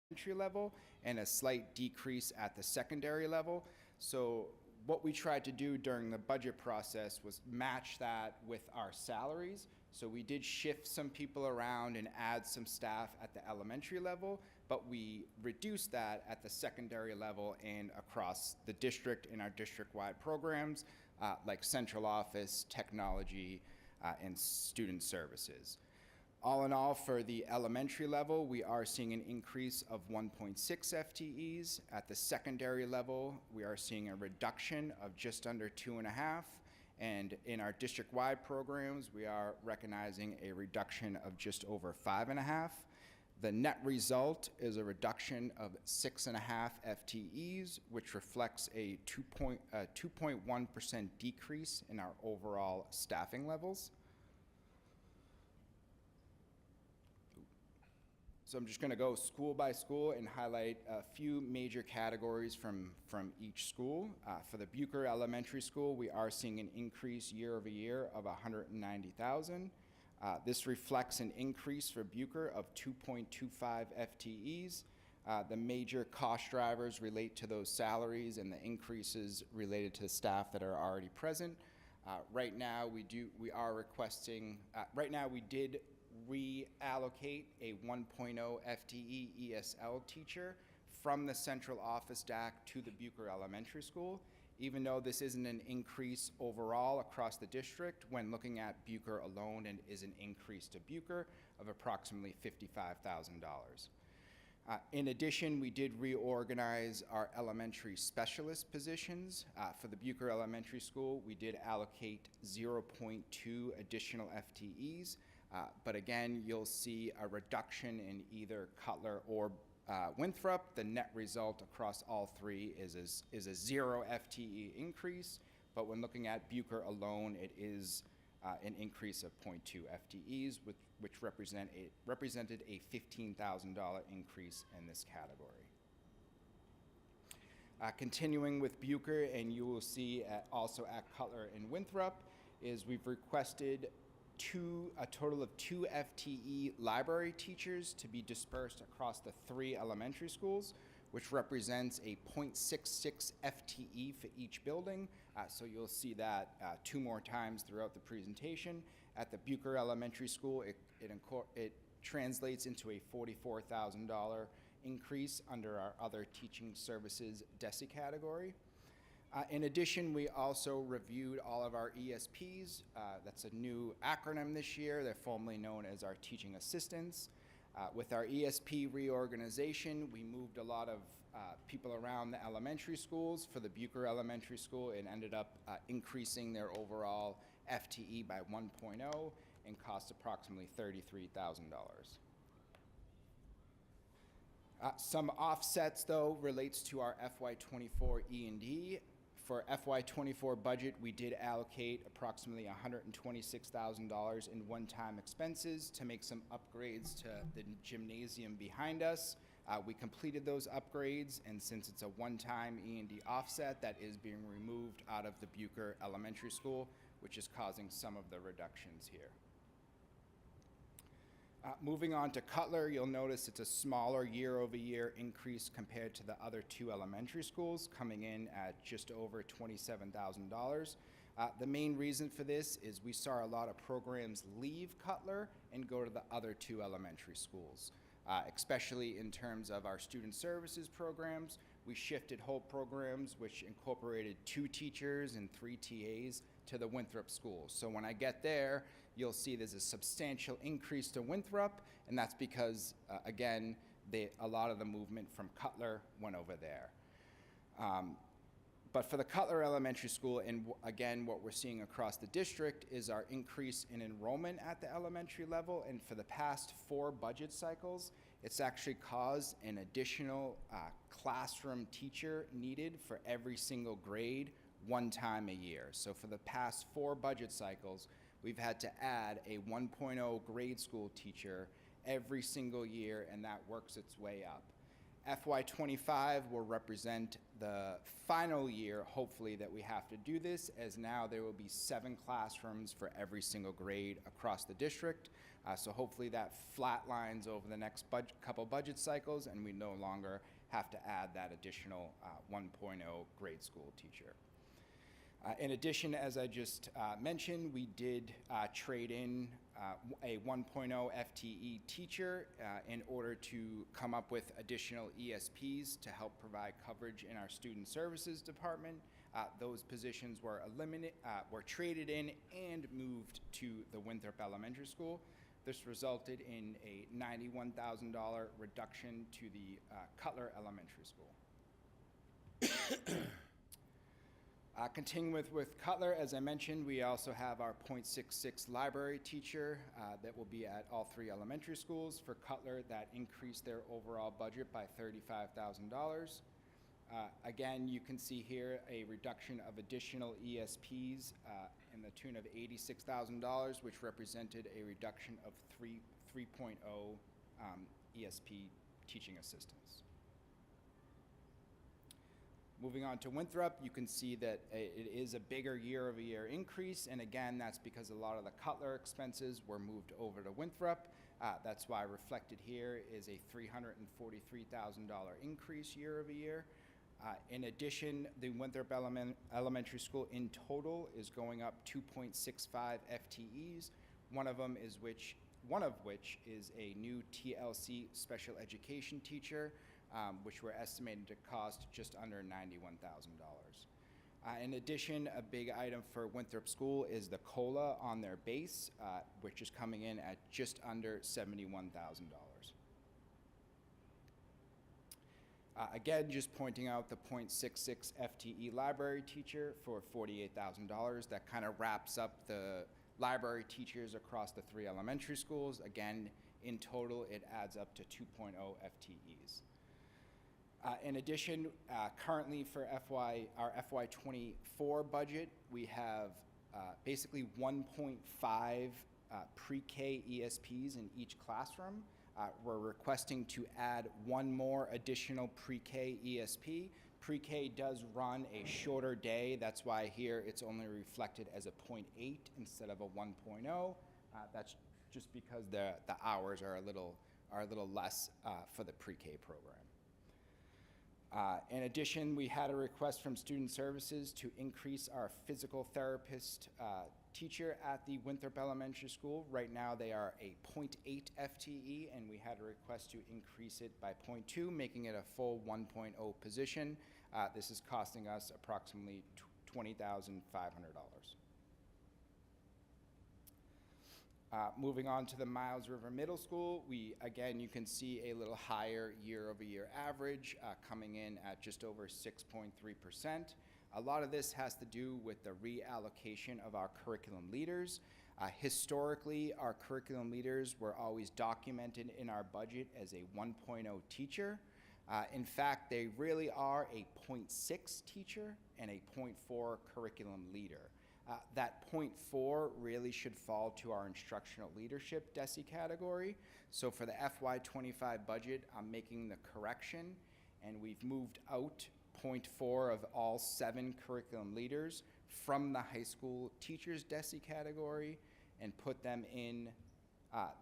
elementary level and a slight decrease at the secondary level. So what we tried to do during the budget process was match that with our salaries. So we did shift some people around and add some staff at the elementary level, but we reduced that at the secondary level and across the district in our district-wide programs like central office, technology, and student services. All in all, for the elementary level, we are seeing an increase of 1.6 FTEs. At the secondary level, we are seeing a reduction of just under 2.5. And in our district-wide programs, we are recognizing a reduction of just over 5.5. The net result is a reduction of 6.5 FTEs, which reflects a 2.1% decrease in our overall staffing levels. So I'm just going to go school by school and highlight a few major categories from each school. For the Bucher Elementary School, we are seeing an increase year over year of 190,000. This reflects an increase for Bucher of 2.25 FTEs. The major cost drivers relate to those salaries and the increases related to the staff that are already present. Right now, we did reallocate a 1.0 FTE ESL teacher from the central office DAC to the Bucher Elementary School, even though this isn't an increase overall across the district. When looking at Bucher alone, and is an increase to Bucher of approximately $55,000. In addition, we did reorganize our elementary specialist positions. For the Bucher Elementary School, we did allocate 0.2 additional FTEs. But again, you'll see a reduction in either Cutler or Winthrop. The net result across all three is a 0 FTE increase. But when looking at Bucher alone, it is an increase of 0.2 FTEs, which represented a $15,000 increase in this category. Continuing with Bucher, and you will see also at Cutler and Winthrop, is we've requested a total of 2 FTE library teachers to be dispersed across the 3 elementary schools, which represents a 0.66 FTE for each building. So you'll see that 2 more times throughout the presentation. At the Bucher Elementary School, it translates into a $44,000 increase under our other teaching services DESE category. In addition, we also reviewed all of our ESPs. That's a new acronym this year. They're formerly known as our teaching assistants. With our ESP reorganization, we moved a lot of people around the elementary schools. For the Bucher Elementary School, it ended up increasing their overall FTE by 1.0 and cost approximately $33,000. Some offsets, though, relates to our FY24 E&D. For FY24 budget, we did allocate approximately $126,000 in one-time expenses to make some upgrades to the gymnasium behind us. We completed those upgrades, and since it's a one-time E&D offset, that is being removed out of the Bucher Elementary School, which is causing some of the reductions here. Moving on to Cutler, you'll notice it's a smaller year-over-year increase compared to the other 2 elementary schools, coming in at just over $27,000. The main reason for this is we saw a lot of programs leave Cutler and go to the other 2 elementary schools, especially in terms of our student services programs. We shifted whole programs, which incorporated 2 teachers and 3 TAs, to the Winthrop schools. So when I get there, you'll see there's a substantial increase to Winthrop, and that's because, again, a lot of the movement from Cutler went over there. But for the Cutler Elementary School, and again, what we're seeing across the district is our increase in enrollment at the elementary level, and for the past 4 budget cycles, it's actually caused an additional classroom teacher needed for every single grade 1 time a year. So for the past 4 budget cycles, we've had to add a 1.0 grade school teacher every single year, and that works its way up. FY25 will represent the final year, hopefully, that we have to do this, as now there will be 7 classrooms for every single grade across the district. So hopefully that flatlines over the next couple budget cycles, and we no longer have to add that additional 1.0 grade school teacher. In addition, as I just mentioned, we did trade in a 1.0 FTE teacher in order to come up with additional ESPs to help provide coverage in our student services department. Those positions were traded in and moved to the Winthrop Elementary School. This resulted in a $91,000 reduction to the Cutler Elementary School. Continuing with Cutler, as I mentioned, we also have our .66 library teacher that will be at all 3 elementary schools. For Cutler, that increased their overall budget by $35,000. Again, you can see here a reduction of additional ESPs in the tune of $86,000, which represented a reduction of 3.0 ESP teaching assistants. Moving on to Winthrop, you can see that it is a bigger year-over-year increase, and again, that's because a lot of the Cutler expenses were moved over to Winthrop. That's why reflected here is a $343,000 increase year-over-year. In addition, the Winthrop Elementary School in total is going up 2.65 FTEs, one of which is a new TLC special education teacher, which we're estimating to cost just under $91,000. In addition, a big item for Winthrop School is the COLA on their base, which is coming in at just under $71,000. Again, just pointing out the .66 FTE library teacher for $48,000. That kind of wraps up the library teachers across the 3 elementary schools. Again, in total, it adds up to 2.0 FTEs. In addition, currently for our FY24 budget, we have basically 1.5 pre-K ESPs in each classroom. We're requesting to add 1 more additional pre-K ESP. Pre-K does run a shorter day. That's why here it's only reflected as a 0.8 instead of a 1.0. That's just because the hours are a little less for the pre-K program. In addition, we had a request from Student Services to increase our physical therapist teacher at the Winthrop Elementary School. Right now they are a 0.8 FTE, and we had a request to increase it by 0.2, making it a full 1.0 position. This is costing us approximately $20,500. Moving on to the Miles River Middle School, again, you can see a little higher year-over-year average coming in at just over 6.3%. A lot of this has to do with the reallocation of our curriculum leaders. Historically, our curriculum leaders were always documented in our budget as a 1.0 teacher. In fact, they really are a 0.6 teacher and a 0.4 curriculum leader. That 0.4 really should fall to our instructional leadership DESE category. So for the FY25 budget, I'm making the correction, and we've moved out 0.4 of all 7 curriculum leaders from the high school teachers DESE category and put them in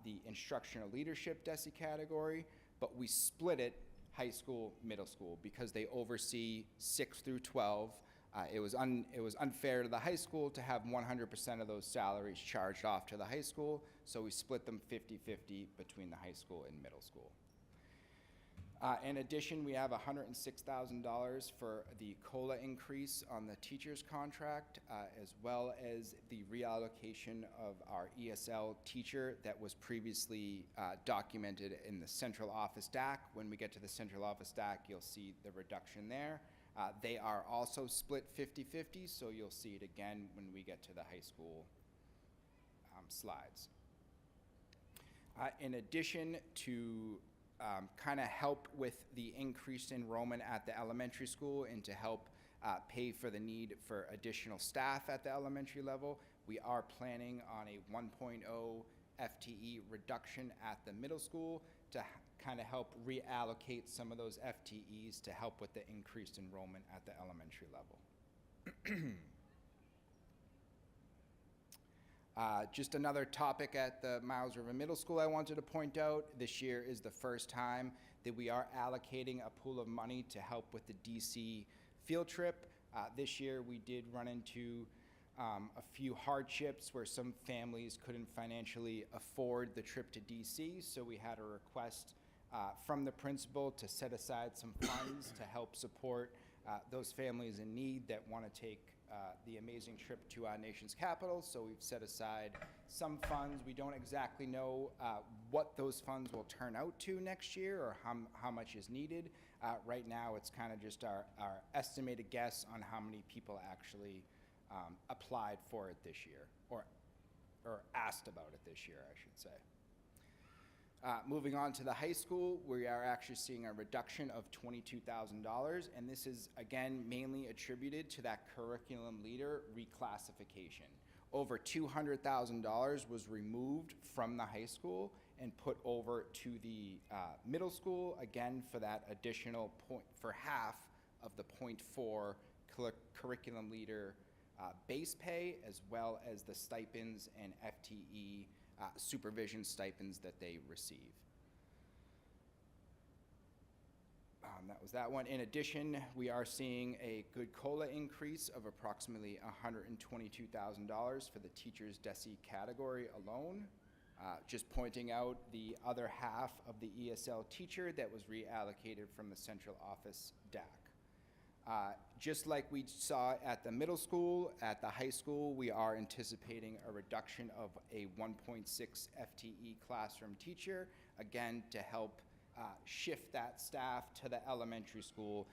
the instructional leadership DESE category, but we split it high school, middle school, because they oversee 6 through 12. It was unfair to the high school to have 100% of those salaries charged off to the high school, so we split them 50-50 between the high school and middle school. In addition, we have $106,000 for the COLA increase on the teacher's contract, as well as the reallocation of our ESL teacher that was previously documented in the central office DAC. When we get to the central office DAC, you'll see the reduction there. They are also split 50-50, so you'll see it again when we get to the high school slides. In addition to kind of help with the increased enrollment at the elementary school and to help pay for the need for additional staff at the elementary level, we are planning on a 1.0 FTE reduction at the middle school to kind of help reallocate some of those FTEs to help with the increased enrollment at the elementary level. Just another topic at the Miles River Middle School I wanted to point out. This year is the first time that we are allocating a pool of money to help with the DC field trip. This year we did run into a few hardships where some families couldn't financially afford the trip to DC, so we had a request from the principal to set aside some funds to help support those families in need that want to take the amazing trip to our nation's capital. So we've set aside some funds. We don't exactly know what those funds will turn out to next year or how much is needed. Right now, it's kind of just our estimated guess on how many people actually applied for it this year, or asked about it this year, I should say. Moving on to the high school, we are actually seeing a reduction of $22,000, and this is, again, mainly attributed to that curriculum leader reclassification. Over $200,000 was removed from the high school and put over to the middle school, again, for that additional point, for half of the .4 curriculum leader base pay, as well as the stipends and FTE supervision stipends that they receive. That was that one. In addition, we are seeing a good COLA increase of approximately $122,000 for the teachers DESE category alone. Just pointing out the other half of the ESL teacher that was reallocated from the central office DAC. Just like we saw at the middle school, at the high school, we are anticipating a reduction of a 1.6 FTE classroom teacher, again, to help shift that staff to the elementary school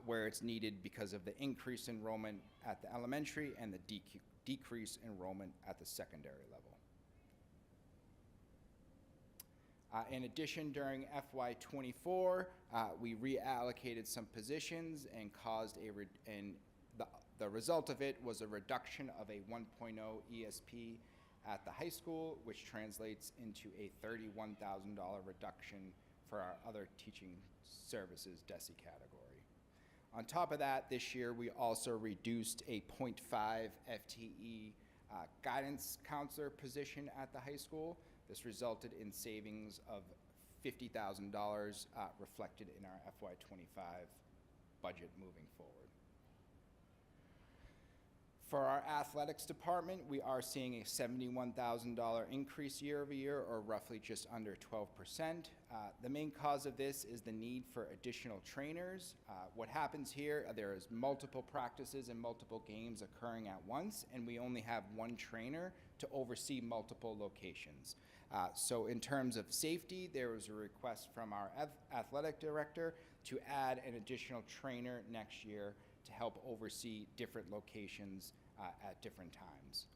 where it's needed because of the increased enrollment at the elementary and the decreased enrollment at the secondary level. In addition, during FY24, we reallocated some positions and caused the result of it was a reduction of a 1.0 ESP at the high school, which translates into a $31,000 reduction for our other teaching services DESE category. On top of that, this year we also reduced a 0.5 FTE guidance counselor position at the high school. This resulted in savings of $50,000 reflected in our FY25 budget moving forward. For our athletics department, we are seeing a $71,000 increase year over year, or roughly just under 12%. The main cause of this is the need for additional trainers. What happens here, there is multiple practices and multiple games occurring at once, and we only have one trainer to oversee multiple locations. So in terms of safety, there was a request from our athletic director to add an additional trainer next year to help oversee different locations at different times.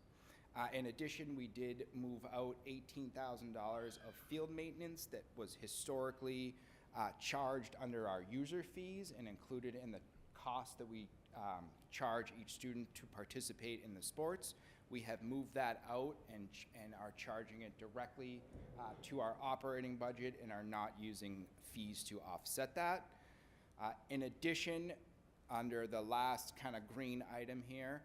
In addition, we did move out $18,000 of field maintenance that was historically charged under our user fees and included in the cost that we charge each student to participate in the sports. We have moved that out and are charging it directly to our operating budget and are not using fees to offset that. In addition, under the last kind of green item here,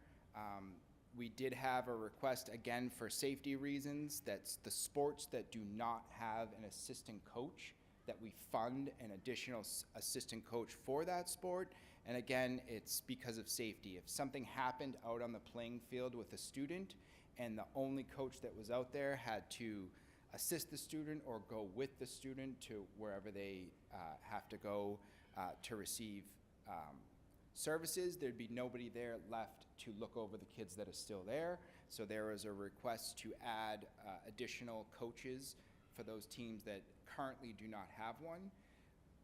we did have a request again for safety reasons. That's the sports that do not have an assistant coach, that we fund an additional assistant coach for that sport. And again, it's because of safety. If something happened out on the playing field with a student and the only coach that was out there had to assist the student or go with the student to wherever they have to go to receive services, there'd be nobody there left to look over the kids that are still there. So there was a request to add additional coaches for those teams that currently do not have one.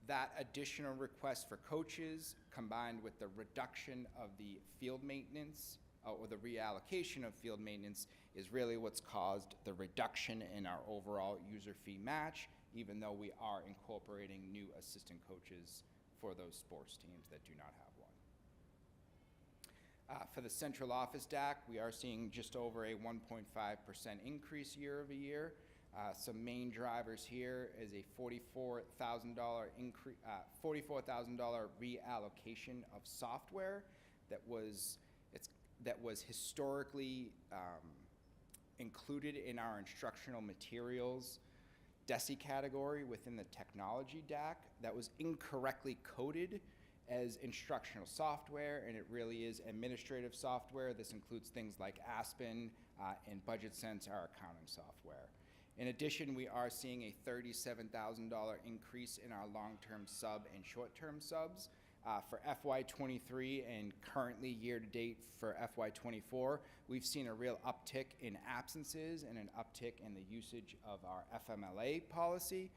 That additional request for coaches, combined with the reduction of the field maintenance or the reallocation of field maintenance, is really what's caused the reduction in our overall user fee match, even though we are incorporating new assistant coaches for those sports teams that do not have one. For the central office DAC, we are seeing just over a 1.5% increase year over year. Some main drivers here is a $44,000 reallocation of software that was historically included in our instructional materials DESI category within the technology DAC that was incorrectly coded as instructional software, and it really is administrative software. This includes things like Aspen and BudgetSense, our accounting software. In addition, we are seeing a $37,000 increase in our long-term sub and short-term subs. For FY23 and currently year-to-date for FY24, we've seen a real uptick in absences and an uptick in the usage of our FMLA policy.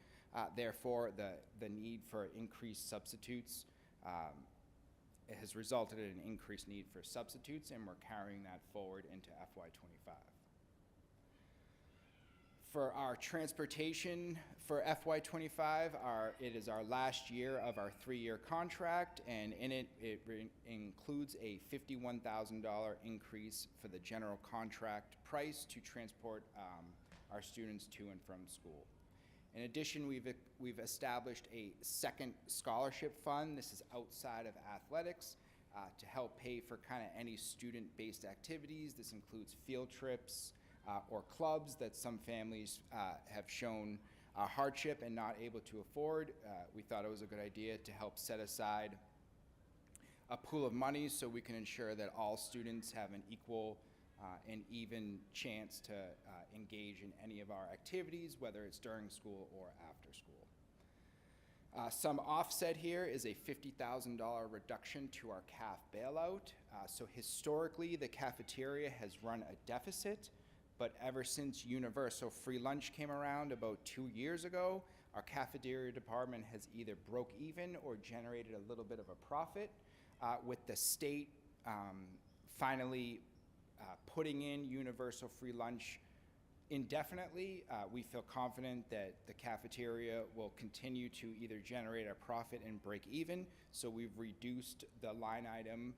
Therefore, the need for increased substitutes has resulted in an increased need for substitutes, and we're carrying that forward into FY25. For our transportation for FY25, it is our last year of our 3-year contract, and in it includes a $51,000 increase for the general contract price to transport our students to and from school. In addition, we've established a second scholarship fund. This is outside of athletics to help pay for kind of any student-based activities. This includes field trips, or clubs that some families have shown hardship and not able to afford. We thought it was a good idea to help set aside a pool of money so we can ensure that all students have an equal and even chance to engage in any of our activities, whether it's during school or after school. Some offset here is a $50,000 reduction to our CAF bailout. So historically, the cafeteria has run a deficit. But ever since universal free lunch came around about 2 years ago, our cafeteria department has either broke even or generated a little bit of a profit. With the state finally putting in universal free lunch indefinitely, we feel confident that the cafeteria will continue to either generate a profit and break even. So we've reduced the line item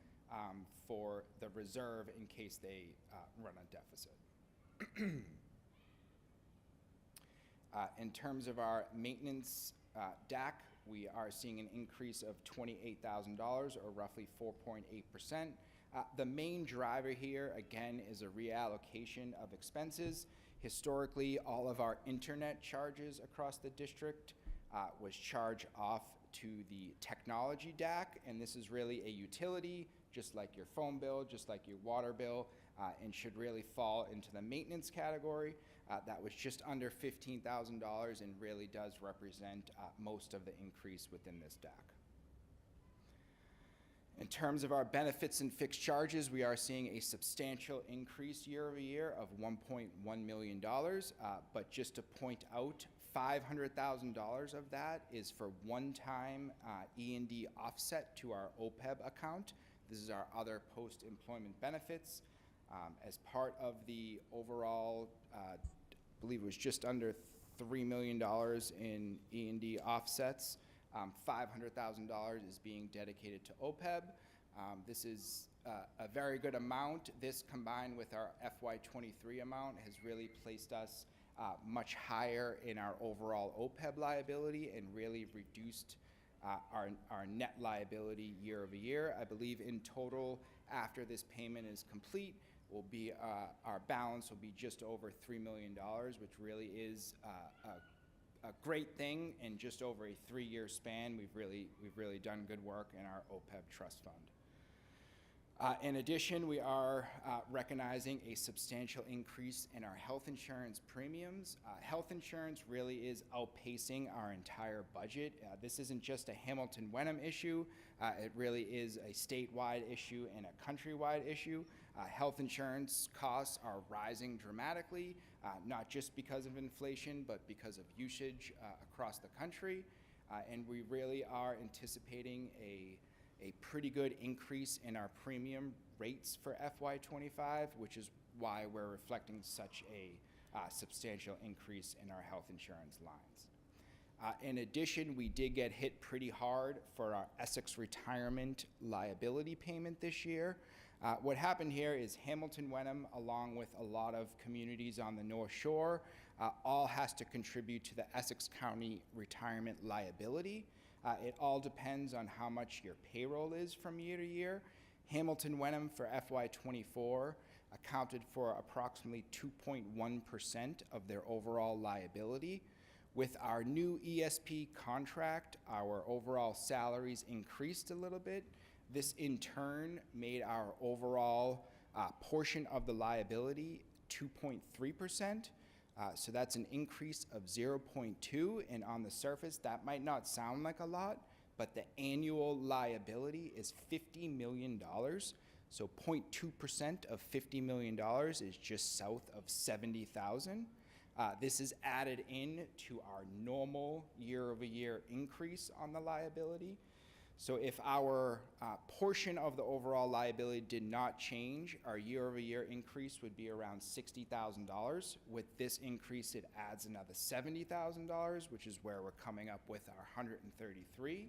for the reserve in case they run a deficit. In terms of our maintenance DAC, we are seeing an increase of $28,000 or roughly 4.8%. The main driver here, again, is a reallocation of expenses. Historically, all of our internet charges across the district was charged off to the technology DAC, and this is really a utility, just like your phone bill, just like your water bill, and should really fall into the maintenance category. That was just under $15,000 and really does represent most of the increase within this DAC. In terms of our benefits and fixed charges, we are seeing a substantial increase year over year of $1.1 million, but just to point out, $500,000 of that is for one-time E&D offset to our OPEB account. This is our other post-employment benefits. As part of the overall, I believe it was just under $3 million in E&D offsets, $500,000 is being dedicated to OPEB. This is a very good amount. This combined with our FY23 amount has really placed us much higher in our overall OPEB liability and really reduced our net liability year over year. I believe in total, after this payment is complete, will be our balance will be just over $3 million, which really is a great thing. In just over a 3-year span, we've really done good work in our OPEB trust fund. In addition, we are recognizing a substantial increase in our health insurance premiums. Health insurance really is outpacing our entire budget. This isn't just a Hamilton-Wenham issue. It really is a statewide issue and a countrywide issue. Health insurance costs are rising dramatically, not just because of inflation, but because of usage across the country. And we really are anticipating a pretty good increase in our premium rates for FY25, which is why we're reflecting such a substantial increase in our health insurance lines. In addition, we did get hit pretty hard for our Essex retirement liability payment this year. What happened here is Hamilton-Wenham, along with a lot of communities on the North Shore, all has to contribute to the Essex County retirement liability. It all depends on how much your payroll is from year to year. Hamilton-Wenham for FY24 accounted for approximately 2.1% of their overall liability. With our new ESP contract, our overall salaries increased a little bit. This in turn made our overall portion of the liability 2.3%. So that's an increase of 0.2, and on the surface, that might not sound like a lot, but the annual liability is $50 million. So 0.2% of $50 million is just south of 70,000. This is added in to our normal year-over-year increase on the liability. So if our portion of the overall liability did not change, our year-over-year increase would be around $60,000. With this increase, it adds another $70,000, which is where we're coming up with our 133.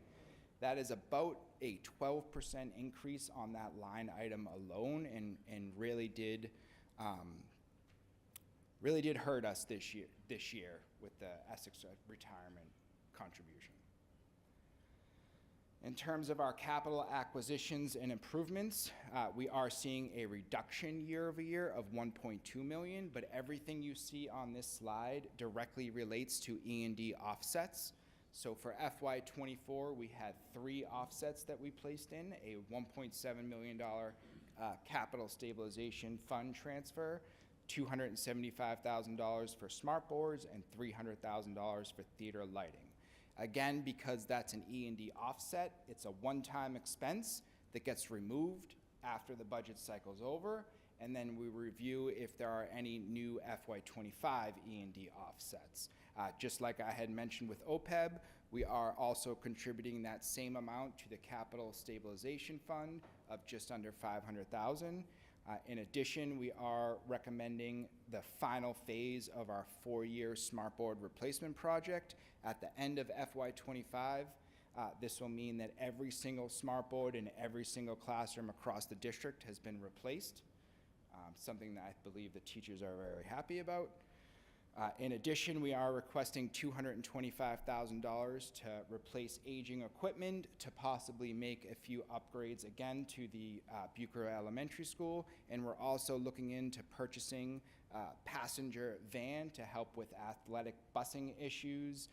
That is about a 12% increase on that line item alone, and really did hurt us this year with the Essex retirement contribution. In terms of our capital acquisitions and improvements, we are seeing a reduction year over year of 1.2 million, but everything you see on this slide directly relates to E&D offsets. So for FY24, we had 3 offsets that we placed in: a $1.7 million capital stabilization fund transfer, $275,000 for smart boards, and $300,000 for theater lighting. Again, because that's an E&D offset, it's a one-time expense that gets removed after the budget cycle's over, and then we review if there are any new FY25 E&D offsets. Just like I had mentioned with OPEB, we are also contributing that same amount to the Capital Stabilization Fund of just under $500,000. In addition, we are recommending the final phase of our 4-year smartboard replacement project at the end of FY25. This will mean that every single smartboard in every single classroom across the district has been replaced, something that I believe the teachers are very happy about. In addition, we are requesting $225,000 to replace aging equipment, to possibly make a few upgrades again to the Bucher Elementary School, and we're also looking into purchasing a passenger van to help with athletic busing issues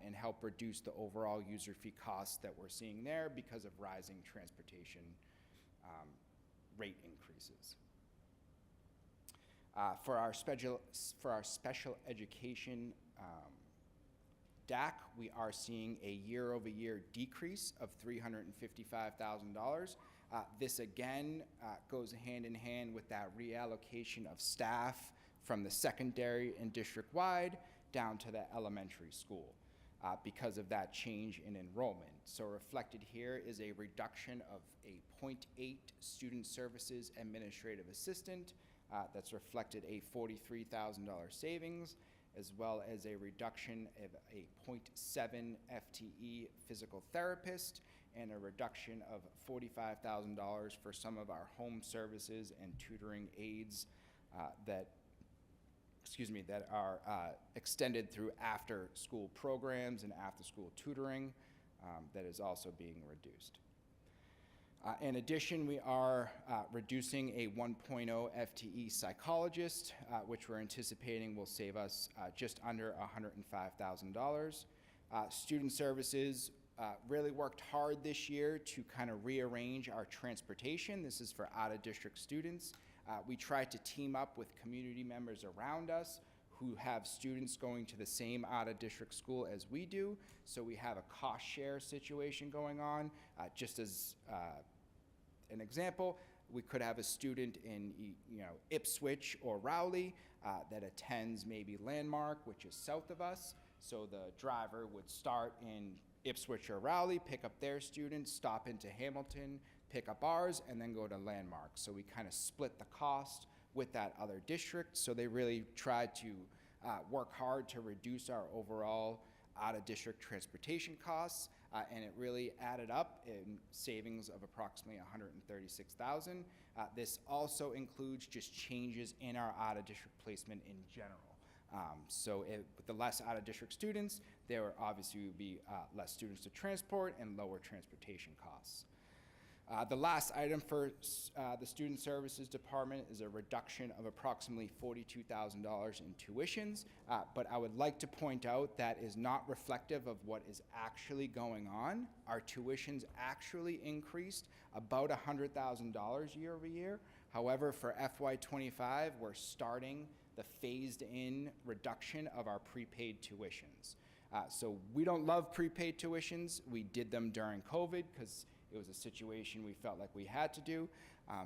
and help reduce the overall user fee costs that we're seeing there because of rising transportation rate increases. For our special education DAC, we are seeing a year-over-year decrease of $355,000. This again goes hand in hand with that reallocation of staff from the secondary and district-wide down to the elementary school because of that change in enrollment. So reflected here is a reduction of a 0.8 student services administrative assistant. That's reflected a $43,000 savings, as well as a reduction of a 0.7 FTE physical therapist, and a reduction of $45,000 for some of our home services and tutoring aides that are extended through after-school programs and after-school tutoring that is also being reduced. In addition, we are reducing a 1.0 FTE psychologist, which we're anticipating will save us just under $105,000. Student services really worked hard this year to kind of rearrange our transportation. This is for out-of-district students. We tried to team up with community members around us who have students going to the same out-of-district school as we do. So we have a cost share situation going on. Just as an example, we could have a student in Ipswich or Rowley that attends maybe Landmark, which is south of us. So the driver would start in Ipswich or Rowley, pick up their students, stop into Hamilton, pick up ours, and then go to Landmark. So we kind of split the cost with that other district. So they really tried to work hard to reduce our overall out-of-district transportation costs, and it really added up in savings of approximately $136,000. This also includes just changes in our out-of-district placement in general. So with the less out-of-district students, there obviously would be less students to transport and lower transportation costs. The last item for the Student Services Department is a reduction of approximately $42,000 in tuitions, but I would like to point out that is not reflective of what is actually going on. Our tuitions actually increased about $100,000 year over year. However, for FY25, we're starting the phased-in reduction of our prepaid tuitions. So we don't love prepaid tuitions. We did them during COVID because it was a situation we felt like we had to do.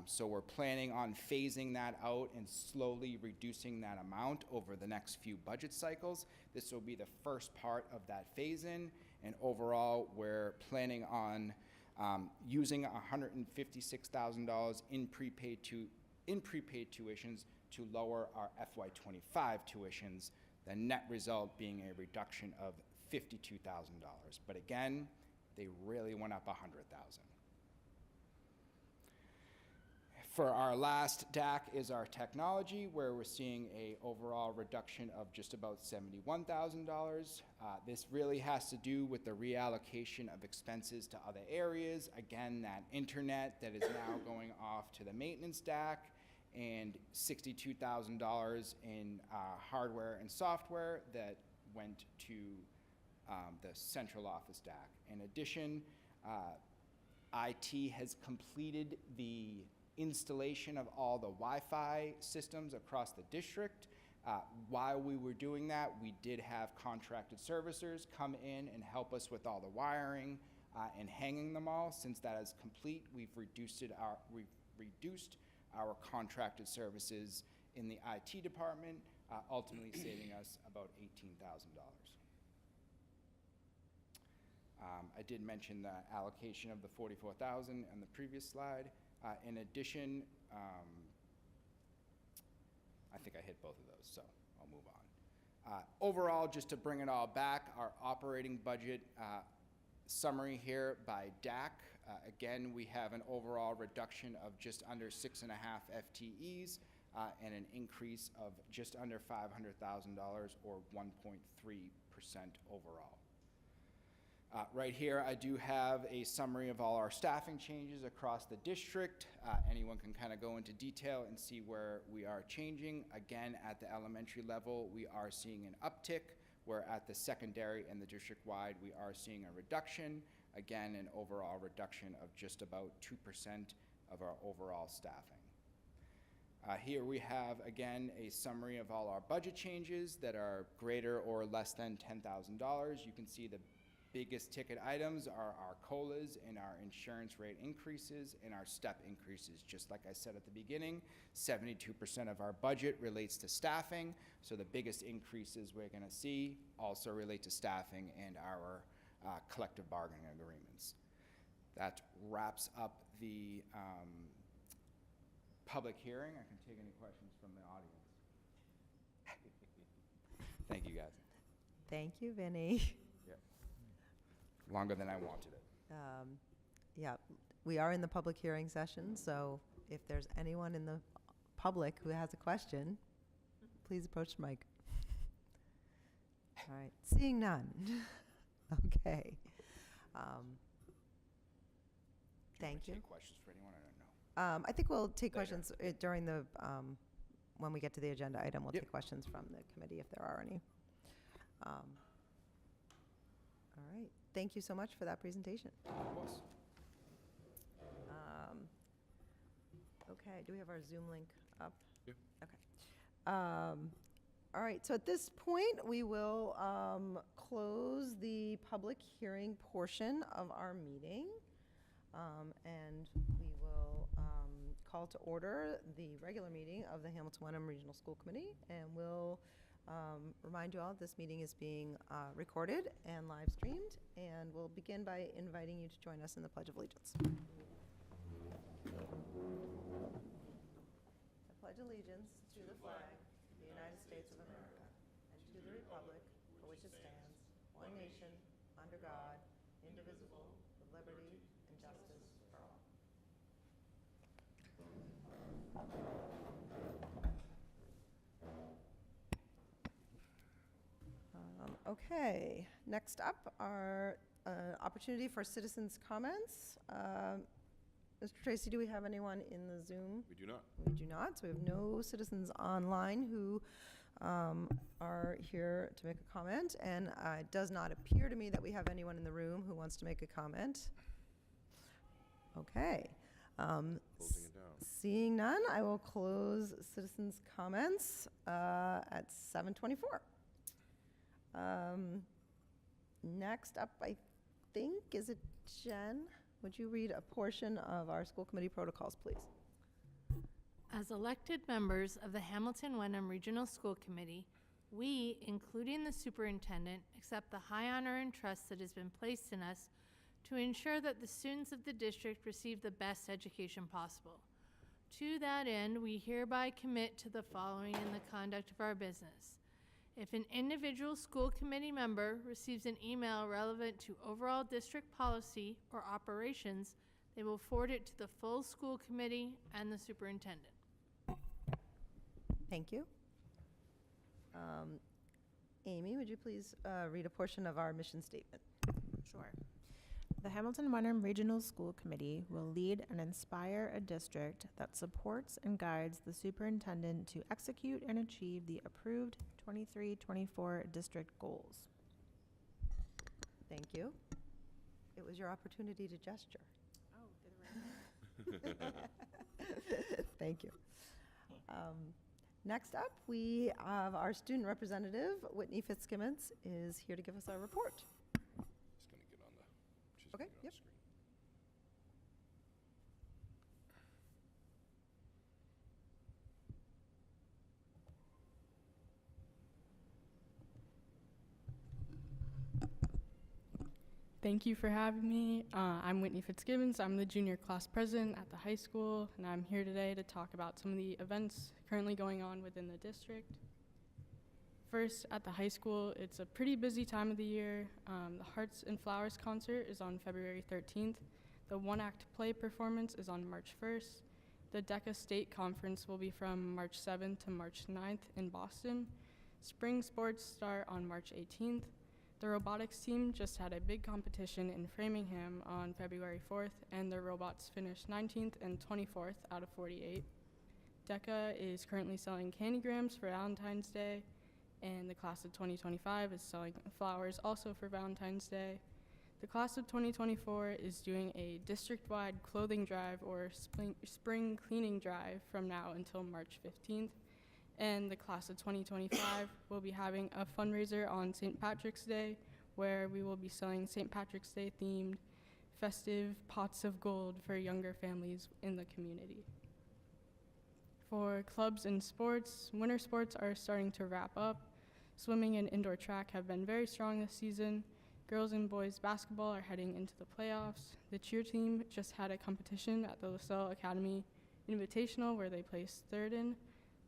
So we're planning on phasing that out and slowly reducing that amount over the next few budget cycles. This will be the first part of that phase-in, and overall, we're planning on using $156,000 in prepaid tuitions to lower our FY25 tuitions, the net result being a reduction of $52,000. But again, they really went up $100,000. For our last DAC is our technology, where we're seeing a overall reduction of just about $71,000. This really has to do with the reallocation of expenses to other areas. Again, that internet that is now going off to the maintenance DAC, and $62,000 in hardware and software that went to the central office DAC. In addition, IT has completed the installation of all the Wi-Fi systems across the district. While we were doing that, we did have contracted servicers come in and help us with all the wiring and hanging them all. Since that is complete, we've reduced our contracted services in the IT department, ultimately saving us about $18,000. I did mention the allocation of the $44,000 on the previous slide. In addition, I think I hit both of those, so I'll move on. Overall, just to bring it all back, our operating budget summary here by DAC. Again, we have an overall reduction of just under 6.5 FTEs and an increase of just under $500,000 or 1.3% overall. Right here, I do have a summary of all our staffing changes across the district. Anyone can kind of go into detail and see where we are changing. Again, at the elementary level, we are seeing an uptick, where at the secondary and the district-wide, we are seeing a reduction. Again, an overall reduction of just about 2% of our overall staffing. Here we have, again, a summary of all our budget changes that are greater or less than $10,000. You can see the biggest ticket items are our COLAs and our insurance rate increases and our step increases. Just like I said at the beginning, 72% of our budget relates to staffing, so the biggest increases we're going to see also relate to staffing and our collective bargaining agreements. That wraps up the public hearing. I can take any questions from the audience. Thank you, guys. Thank you, Vinny. Longer than I wanted it. Yeah, we are in the public hearing session, so if there's anyone in the public who has a question, please approach the mic. All right, seeing none. Okay. Thank you. Take questions for anyone? I don't know. I think we'll take Later. questions during the, when we get to the agenda item, we'll Yep. take questions from the committee if there are any. All right, thank you so much for that presentation. Of course. Okay, do we have our Zoom link up? Yeah. Okay. All right, so at this point, we will close the public hearing portion of our meeting. And we will call to order the regular meeting of the Hamilton-Wenham Regional School Committee. And we'll remind you all, this meeting is being recorded and live streamed. And we'll begin by inviting you to join us in the Pledge of Allegiance. I pledge allegiance to the flag of the United States of America and to the republic for which it stands, one nation, under God, indivisible, with liberty and justice for all. Okay, next up, our opportunity for citizens' comments. Mr. Tracy, do we have anyone in the Zoom? We do not. We do not, so we have no citizens online who are here to make a comment, and it does not appear to me that we have anyone in the room who wants to make a comment. Okay. Closing it down. Seeing none, I will close citizens' comments at 7:24. Next up, I think, is it Jen? Would you read a portion of our school committee protocols, please? As elected members of the Hamilton Wenham Regional School Committee, we, including the superintendent, accept the high honor and trust that has been placed in us to ensure that the students of the district receive the best education possible. To that end, we hereby commit to the following in the conduct of our business. If an individual school committee member receives an email relevant to overall district policy or operations, they will forward it to the full school committee and the superintendent. Thank you. Amy, would you please read a portion of our mission statement? Sure. The Hamilton Wenham Regional School Committee will lead and inspire a district that supports and guides the superintendent to execute and achieve the approved 23-24 district goals. Thank you. It was your opportunity to gesture. Oh, did it right. Thank you. Next up, we have our student representative, Whitney Fitzgibbons, is here to give us our report. Just gonna get on the. She's Okay, gonna get on yep. the screen. Thank you for having me. I'm Whitney Fitzgibbons. I'm the junior class president at the high school, and I'm here today to talk about some of the events currently going on within the district. First, at the high school, it's a pretty busy time of the year. The Hearts and Flowers concert is on February 13th. The one-act play performance is on March 1st. The DECA State Conference will be from March 7th to March 9th in Boston. Spring sports start on March 18th. The robotics team just had a big competition in Framingham on February 4th, and their robots finished 19th and 24th out of 48. DECA is currently selling candygrams for Valentine's Day, and the class of 2025 is selling flowers also for Valentine's Day. The class of 2024 is doing a district-wide clothing drive or spring cleaning drive from now until March 15th. And the class of 2025 will be having a fundraiser on St. Patrick's Day, where we will be selling St. Patrick's Day themed festive pots of gold for younger families in the community. For clubs and sports, winter sports are starting to wrap up. Swimming and indoor track have been very strong this season. Girls and boys basketball are heading into the playoffs. The cheer team just had a competition at the LaSalle Academy Invitational where they placed third in.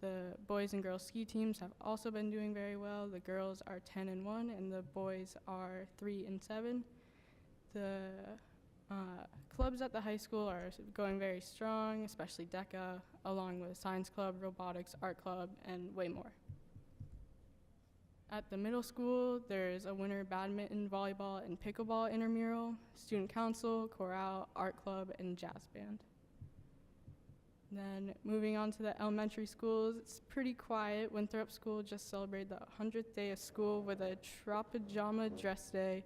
The boys and girls ski teams have also been doing very well. The girls are 10-1 and the boys are 3-7. The clubs at the high school are going very strong, especially DECA, along with Science Club, Robotics, Art Club, and way more. At the middle school, there's a winter badminton, volleyball, and pickleball intramural, student council, chorale, art club, and jazz band. Then moving on to the elementary schools, it's pretty quiet. Winthrop School just celebrated the 100th day of school with a Tropajama dress day,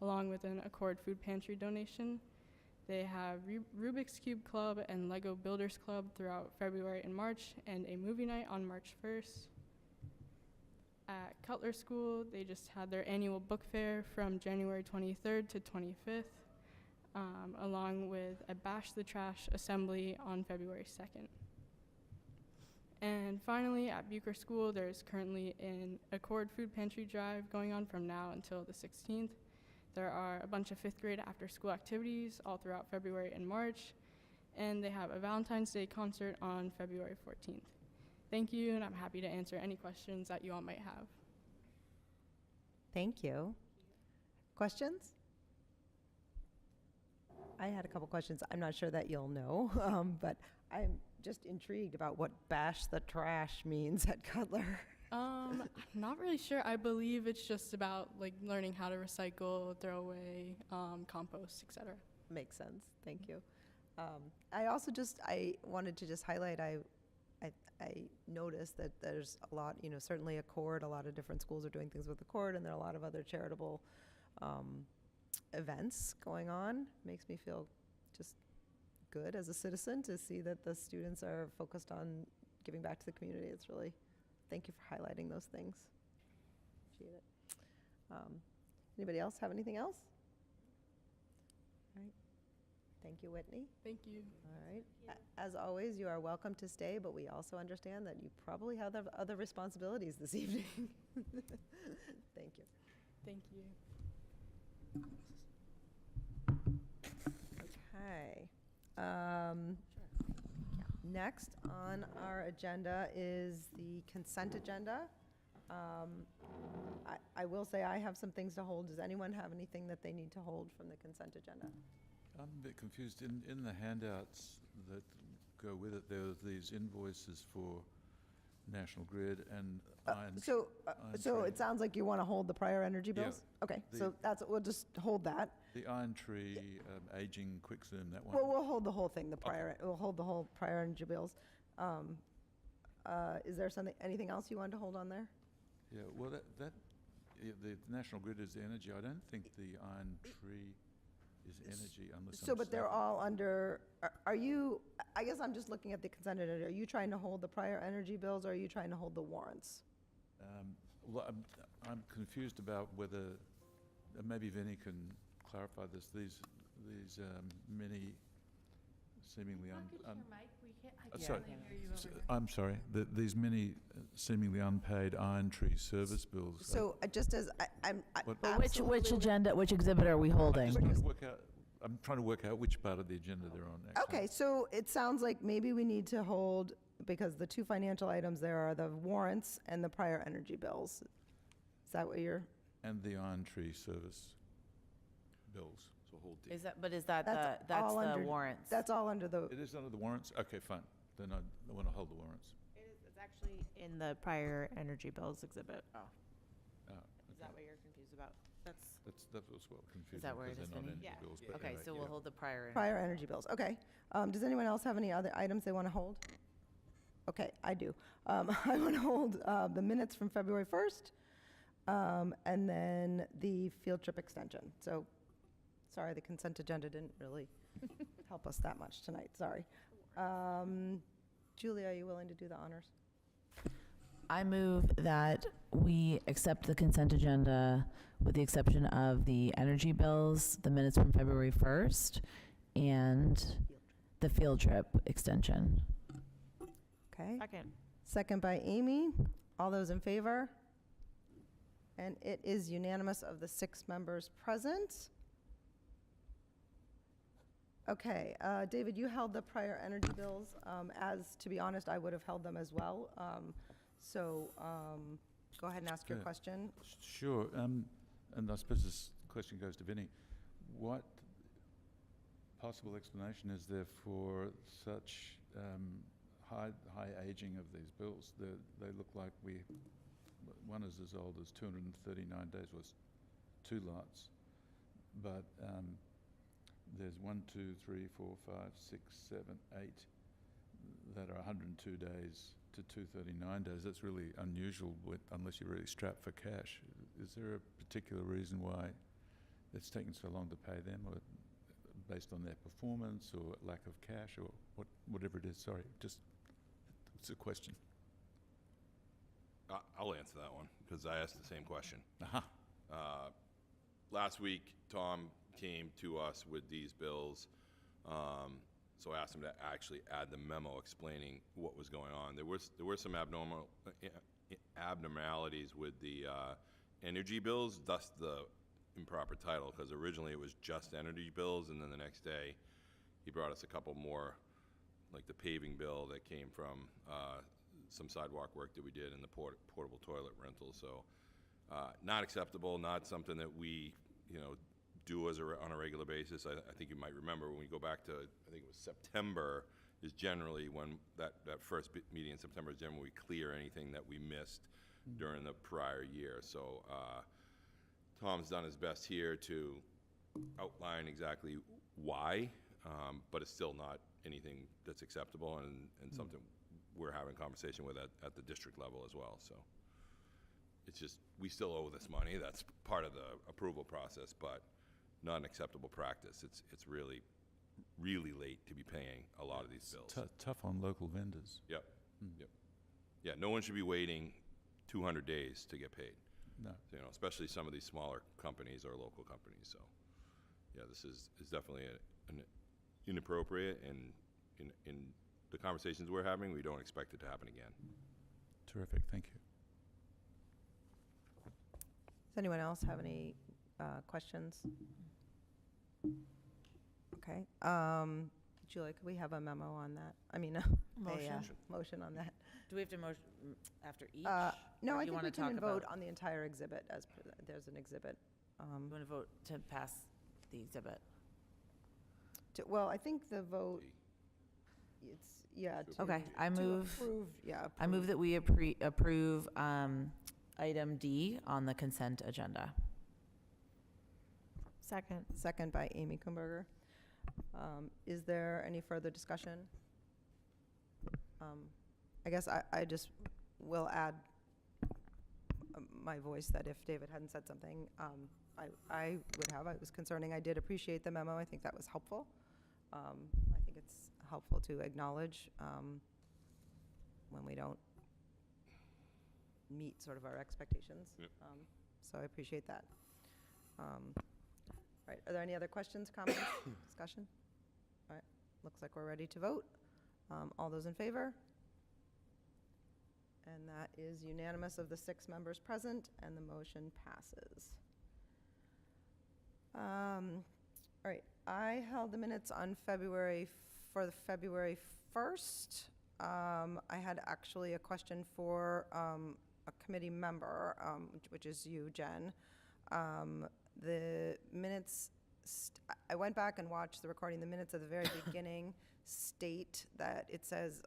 along with an Accord food pantry donation. They have Rubik's Cube Club and Lego Builders Club throughout February and March, and a movie night on March 1st. At Cutler School, they just had their annual book fair from January 23rd to 25th. Along with a Bash the Trash assembly on February 2nd. And finally, at Bucher School, there's currently an Accord food pantry drive going on from now until the 16th. There are a bunch of fifth grade after school activities all throughout February and March, and they have a Valentine's Day concert on February 14th. Thank you, and I'm happy to answer any questions that you all might have. Thank you. Questions? I had a couple questions. I'm not sure that you'll know, but I'm just intrigued about what bash the trash means at Cutler. I'm not really sure. I believe it's just about like learning how to recycle, throw away, compost, etc. Makes sense. Thank you. I also I wanted to just highlight, I noticed that there's a lot, certainly Accord, a lot of different schools are doing things with Accord, and there are a lot of other charitable events going on. Makes me feel just good as a citizen to see that the students are focused on giving back to the community. It's really, thank you for highlighting those things. Appreciate it. Anybody else have anything else? All right. Thank you, Whitney. Thank you. All right. As always, you are welcome to stay, but we also understand that you probably have other responsibilities this evening. Thank you. Thank you. Okay. Next on our agenda is the consent agenda. I will say I have some things to hold. Does anyone have anything that they need to hold from the consent agenda? I'm a bit confused. In the handouts that go with it, there are these invoices for National Grid and Iron. So Tree. it sounds like you want to hold the prior energy Yeah. bills? Okay, The- so we'll just hold that. The Iron Tree, aging quick zoom, that one. Well, we'll hold the whole thing, we'll hold the whole prior energy bills. Is there anything else you wanted to hold on there? Yeah, well, the National Grid is the energy. I don't think the Iron Tree is energy unless I'm So, but they're mistaken. all under, are you, I guess I'm just looking at the consent agenda. Are you trying to hold the prior energy bills, or are you trying to hold the warrants? Well, I'm confused about whether, maybe Vinnie can clarify this, these many seemingly Talk into your mic, I sorry. can't really hear you over here. I'm sorry, these many seemingly unpaid Iron Tree service bills. So just as, I'm What- But which absolutely- agenda, which exhibit are we holding? I'm trying to work out which part of the agenda they're on, actually. Okay, so it sounds like maybe we need to hold, because the two financial items there are the warrants and the prior energy bills. Is that what you're, And the Iron Tree service bills. So hold D. Is that That's that's all the under- warrants? that's all under the, It is under the warrants? Okay, fine. Then I want to hold the warrants. It's actually in the prior energy bills exhibit. Oh, Ah, Is that what you're confused about? That's, That was well confusing. that where it because is, they're not Vinnie? energy Yeah. bills, but okay, anyway, so we'll yeah. hold the prior. prior energy bills, okay. Does anyone else have any other items they want to hold? Okay, I do. I want to hold the minutes from February 1st, and then the field trip extension. So, sorry, the consent agenda didn't really help us that much tonight, sorry. Julie, are you willing to do the honors? I move that we accept the consent agenda with the exception of the energy bills, the minutes from February 1st, and the field trip extension. Okay, second. second by Amy. All those in favor? And it is unanimous of the 6 members present. Okay, David, you held the prior energy bills. As, to be honest, I would have held them as well. So go ahead and ask your Okay. question. Sure, and I suppose this question goes to Vinnie. What possible explanation is there for such high aging of these bills? They look like one is as old as 239 days, was 2 lots, but there's 1, 2, 3, 4, 5, 6, 7, 8 that are 102 days to 239 days. That's really unusual unless you're really strapped for cash. Is there a particular reason why it's taken so long to pay them, or based on their performance or lack of cash, or whatever it is? Sorry, just it's a question. I'll answer that one, because I asked the same question. Aha. Last week, Tom came to us with these bills, so I asked him to actually add the memo explaining what was going on. There were some abnormalities with the energy bills, thus the improper title, because originally it was just energy bills, and then the next day he brought us a couple more, like the paving bill that came from some sidewalk work that we did in the portable toilet rental. So not acceptable, not something that we, do on a regular basis. I think you might remember when we go back to, I think it was September, is generally when that first meeting in September is generally when we clear anything that we missed during the prior year. So Tom's done his best here to outline exactly why but it's still not anything that's acceptable and something we're having conversation with at the district level as well, so. It's just, we still owe this money, that's part of the approval process, but not an acceptable practice. It's really, really late to be paying a lot of these bills. Tough on local vendors. Yep, yep. Yeah, no one should be waiting 200 days to get paid, No. you know, especially some of these smaller companies or local companies, so. Yeah, this is definitely an inappropriate, and in the conversations we're having, we don't expect it to happen again. Terrific, thank you. Does anyone else have any questions? Okay. Julie, could we have a memo on that? I mean, Motion. motion on that. Do we have to motion after each? No, Or I do you think wanna we can talk vote about- on the entire exhibit as, there's an exhibit. You want to vote to pass the exhibit? Well, I think the vote, it's, yeah. to- Okay, I to move, approve, yeah. I move that we approve item D on the consent agenda. Second. Second by Amy Kumberger. Is there any further discussion? I guess I just will add my voice that if David hadn't said something, I would have. It was concerning. I did appreciate the memo. I think that was helpful. I think it's helpful to acknowledge when we don't meet sort of our expectations. Yep. So I appreciate that. All right, are there any other questions, comments, discussion? All right, looks like we're ready to vote. All those in favor? And that is unanimous of the 6 members present, and the motion passes. All right, I held the minutes on February 1st. I had actually a question for a committee member, which is you, Jen. The minutes, I went back and watched the recording. The minutes at the very beginning state that it says,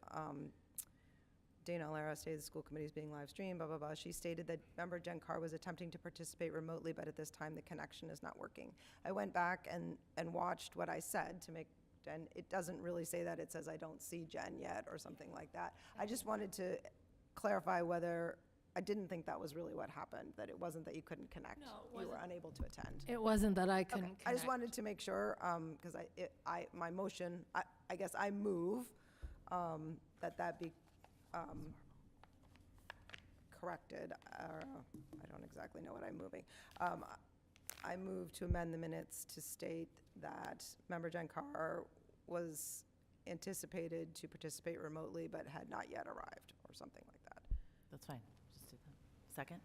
Dana Alara stated the school committee is being live streamed, blah, blah, blah. She stated that member Jen Carr was attempting to participate remotely, but at this time the connection is not working. I went back and watched what I said to make, and it doesn't really say that. It says I don't see Jen yet or something like that. I just wanted to clarify whether, I didn't think that was really what happened, that it wasn't that you couldn't connect. No, it You were wasn't. unable to attend. It wasn't that I Okay, couldn't connect. I just wanted to make sure, because my motion, I guess I move that be corrected, or I don't exactly know what I'm moving. I move to amend the minutes to state that member Jen Carr was anticipated to participate remotely but had not yet arrived, or something like that. That's fine, just do that. Second?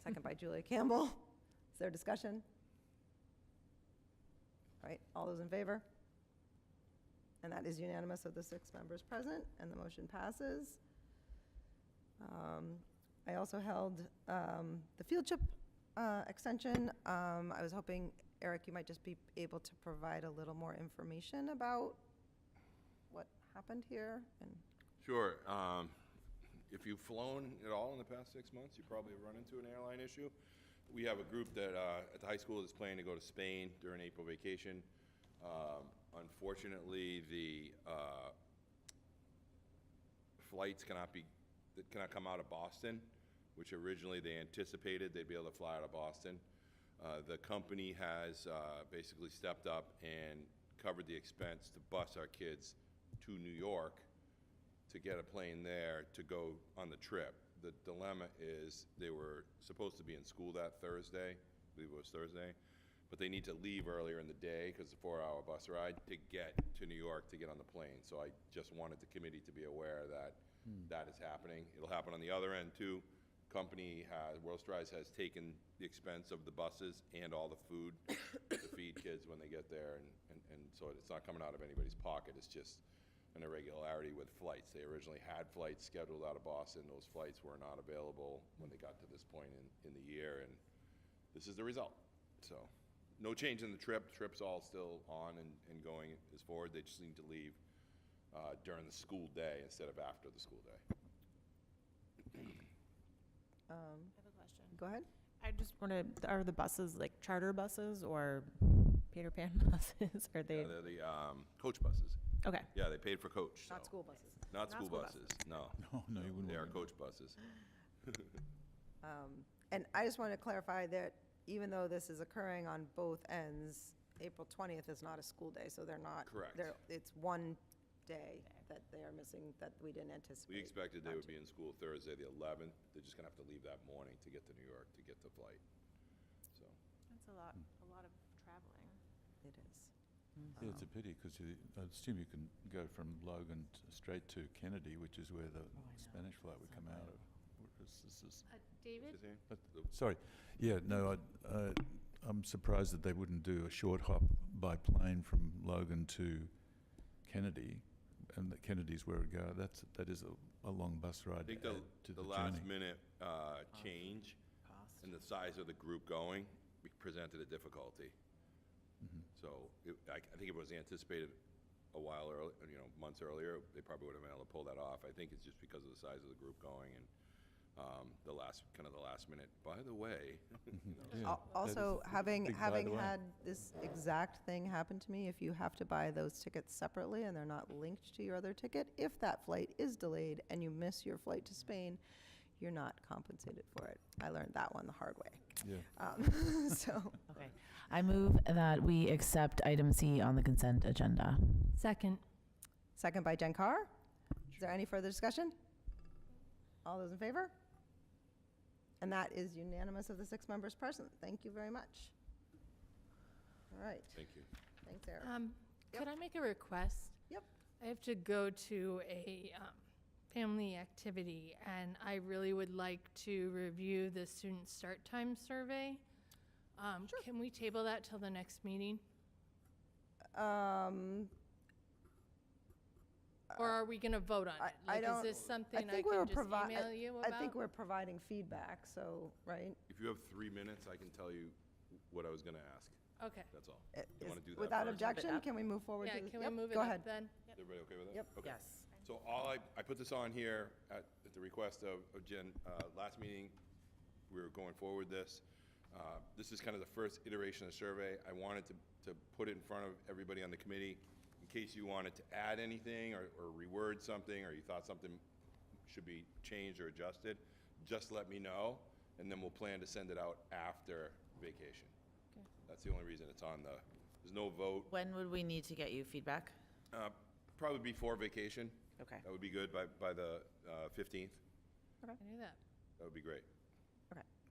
Second by Julia Campbell. Is there discussion? All right, all those in favor? And that is unanimous of the 6 members present, and the motion passes. I also held the field trip extension. I was hoping, Eric, you might just be able to provide a little more information about what happened here. And Sure. If you've flown at all in the past 6 months, you probably have run into an airline issue. We have a group that at the high school is planning to go to Spain during April vacation. Unfortunately, the flights cannot come out of Boston, which originally they anticipated they'd be able to fly out of Boston. The company has basically stepped up and covered the expense to bus our kids to New York to get a plane there to go on the trip. The dilemma is they were supposed to be in school that Thursday, I believe it was Thursday, but they need to leave earlier in the day because it's a 4-hour bus ride to get to New York to get on the plane. So I just wanted the committee to be aware that that is happening. It'll happen on the other end too. World Strides has taken the expense of the buses and all the food to feed kids when they get there, and so it's not coming out of anybody's pocket. It's just an irregularity with flights. They originally had flights scheduled out of Boston. Those flights were not available when they got to this point in the year, and this is the result. So no change in the trip. The trip's all still on and going as forward. They just need to leave during the school day instead of after the school day. I have a question. Go ahead. I just wanted, are the buses like charter buses or Peter Pan buses? Are they, Yeah, they're the coach buses. okay. Yeah, they paid for coach. Not so- school buses. Not Not school school buses, no. No, no, you wouldn't They are want them. coach buses. And I just want to clarify that even though this is occurring on both ends, April 20th is not a school day, so they're not. Correct. It's one day that they are missing that we didn't anticipate. We expected they would be in school Thursday, the 11th. They're just gonna have to leave that morning to get to New York to get the flight. So, That's a lot of traveling. It is. Yeah, it's a pity, because I assume you can go from Logan straight to Kennedy, which is where the Spanish flight would come out of. Whereas this is, David? is he? sorry, yeah, no, I'm surprised that they wouldn't do a short hop by plane from Logan to Kennedy, and that Kennedy's where it go. That is a long bus ride I think to add to the the last journey. minute change and the size of the group going presented a difficulty. Mhm. So I think if it was anticipated a while early, months earlier, they probably would have been able to pull that off. I think it's just because of the size of the group going and the last minute, by the way. Yeah, that Also, is a having big by the way. had this exact thing happen to me, if you have to buy those tickets separately and they're not linked to your other ticket, if that flight is delayed and you miss your flight to Spain, you're not compensated for it. I learned that one the hard way. Yeah. So, Okay. I move that we accept item C on the consent agenda. Second. second by Jen Carr. Is there any further discussion? All those in favor? And that is unanimous of the 6 members present. Thank you very much. All right, Thank you. thanks, Eric. Could I make a request? Yep. I have to go to a family activity, and I really would like to review the student start time survey. Can we table that till the next meeting? Or are we gonna vote on it? I Like, don't- is this something I think we were can just provi- email you about? I think we're providing feedback, so, right? If you have 3 minutes, I can tell you what I was gonna ask. Okay. That's all. I- You is- wanna do that Without first? objection, can we move forward Yeah, to the? can we yep, move it go up ahead. then? Is everybody okay with that? Yep. Okay. Yes. So I put this on here at the request of Jen. Last meeting, we were going forward this. This is kind of the first iteration of the survey. I wanted to put it in front of everybody on the committee in case you wanted to add anything or reword something, or you thought something should be changed or adjusted. Just let me know, and then we'll plan to send it out after vacation. That's the only reason it's on there's no vote. When would we need to get you feedback? Probably before vacation. Okay. That would be good by the 15th. I knew that. That would be great.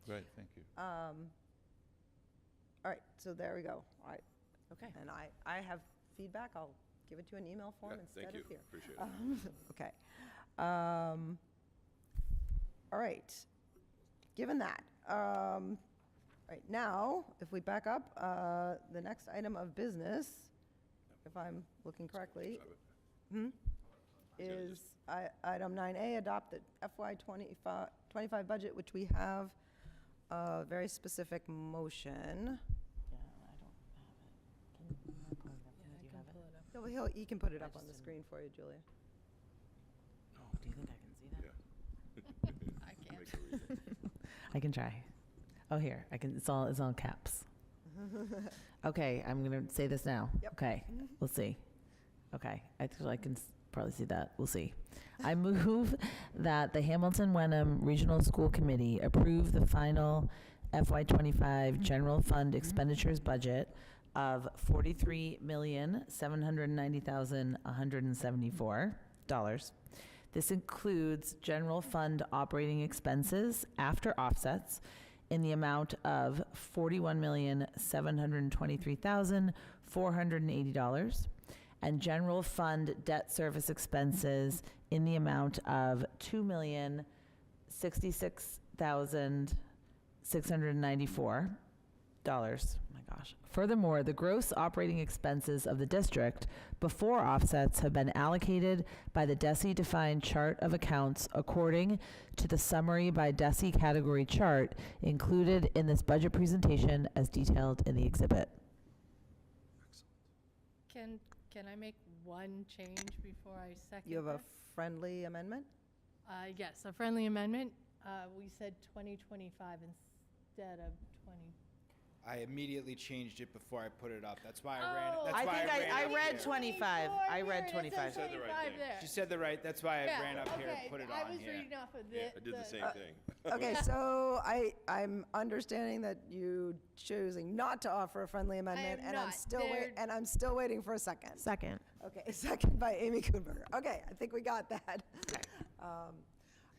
Great, thank you. All right, so there we go. All right, Okay. and I have feedback. I'll give it to you in email form Yeah, instead thank you. of here. Appreciate it. Okay. All right. Given that, right now, if we back up, the next item of business, if I'm looking correctly, is item 9A, adopt the FY 25 budget, which we have a very specific motion. Yeah, I don't have it. Can you pull it up? Yeah, I Do you can have it? pull it up. He can put it I up on just the didn't- screen for you, Julia. Oh, do you think I can see that? Yeah. I can't. Make a reason. I can try. Oh, here, I can, it's all caps. Okay, I'm gonna say this now. Yep. Okay, we'll see. Okay, I think I can probably see that. We'll see. I move that the Hamilton Wenham Regional School Committee approve the final FY25 general fund expenditures budget of $43,790,174. This includes general fund operating expenses after offsets in the amount of $41,723,480 and general fund debt service expenses in the amount of $2,066,694. Oh my gosh. Furthermore, the gross operating expenses of the district before offsets have been allocated by the DESI-defined chart of accounts according to the summary by DESI category chart included in this budget presentation as detailed in the exhibit. Can I make one change before I second You have a that? friendly amendment? Yes, a friendly amendment. We said 2025 instead of 20. I immediately changed it before I put it up. That's why I ran. Oh. That's I why think ran I up read here. 25. I read 25. Said the right thing. She said the right. That's why I Yeah, ran up here okay, and put it I on was here. reading off of Yeah, I did the same thing. Okay, so I'm understanding that you choosing not to offer a friendly amendment, am and I'm not. still They're- and I'm still waiting for a second. Second. Okay, second by Amy Kuhnberger. Okay, I think we got that.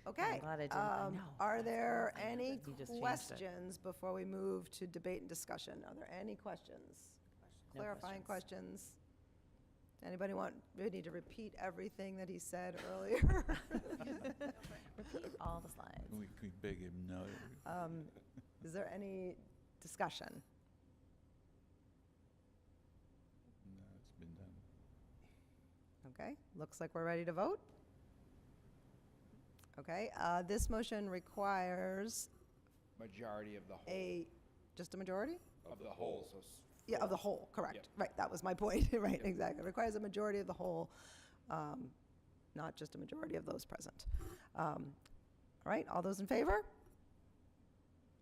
Okay. glad I didn't- I know. Are there I know any that you just changed it. questions before we move to debate and discussion? Are there any questions? No Clarifying questions. questions? Anybody want Vinny to repeat everything that he said earlier? Repeat all the slides. We could beg him no. Is there any discussion? No, it's been done. Okay, looks like we're ready to vote. Okay, this motion requires Majority of the whole. just a majority? Of the whole. So Yeah, of the whole, correct. Yep. Right, that was my point, right, exactly. It requires a majority of the whole, not just a majority of those present. All right, all those in favor?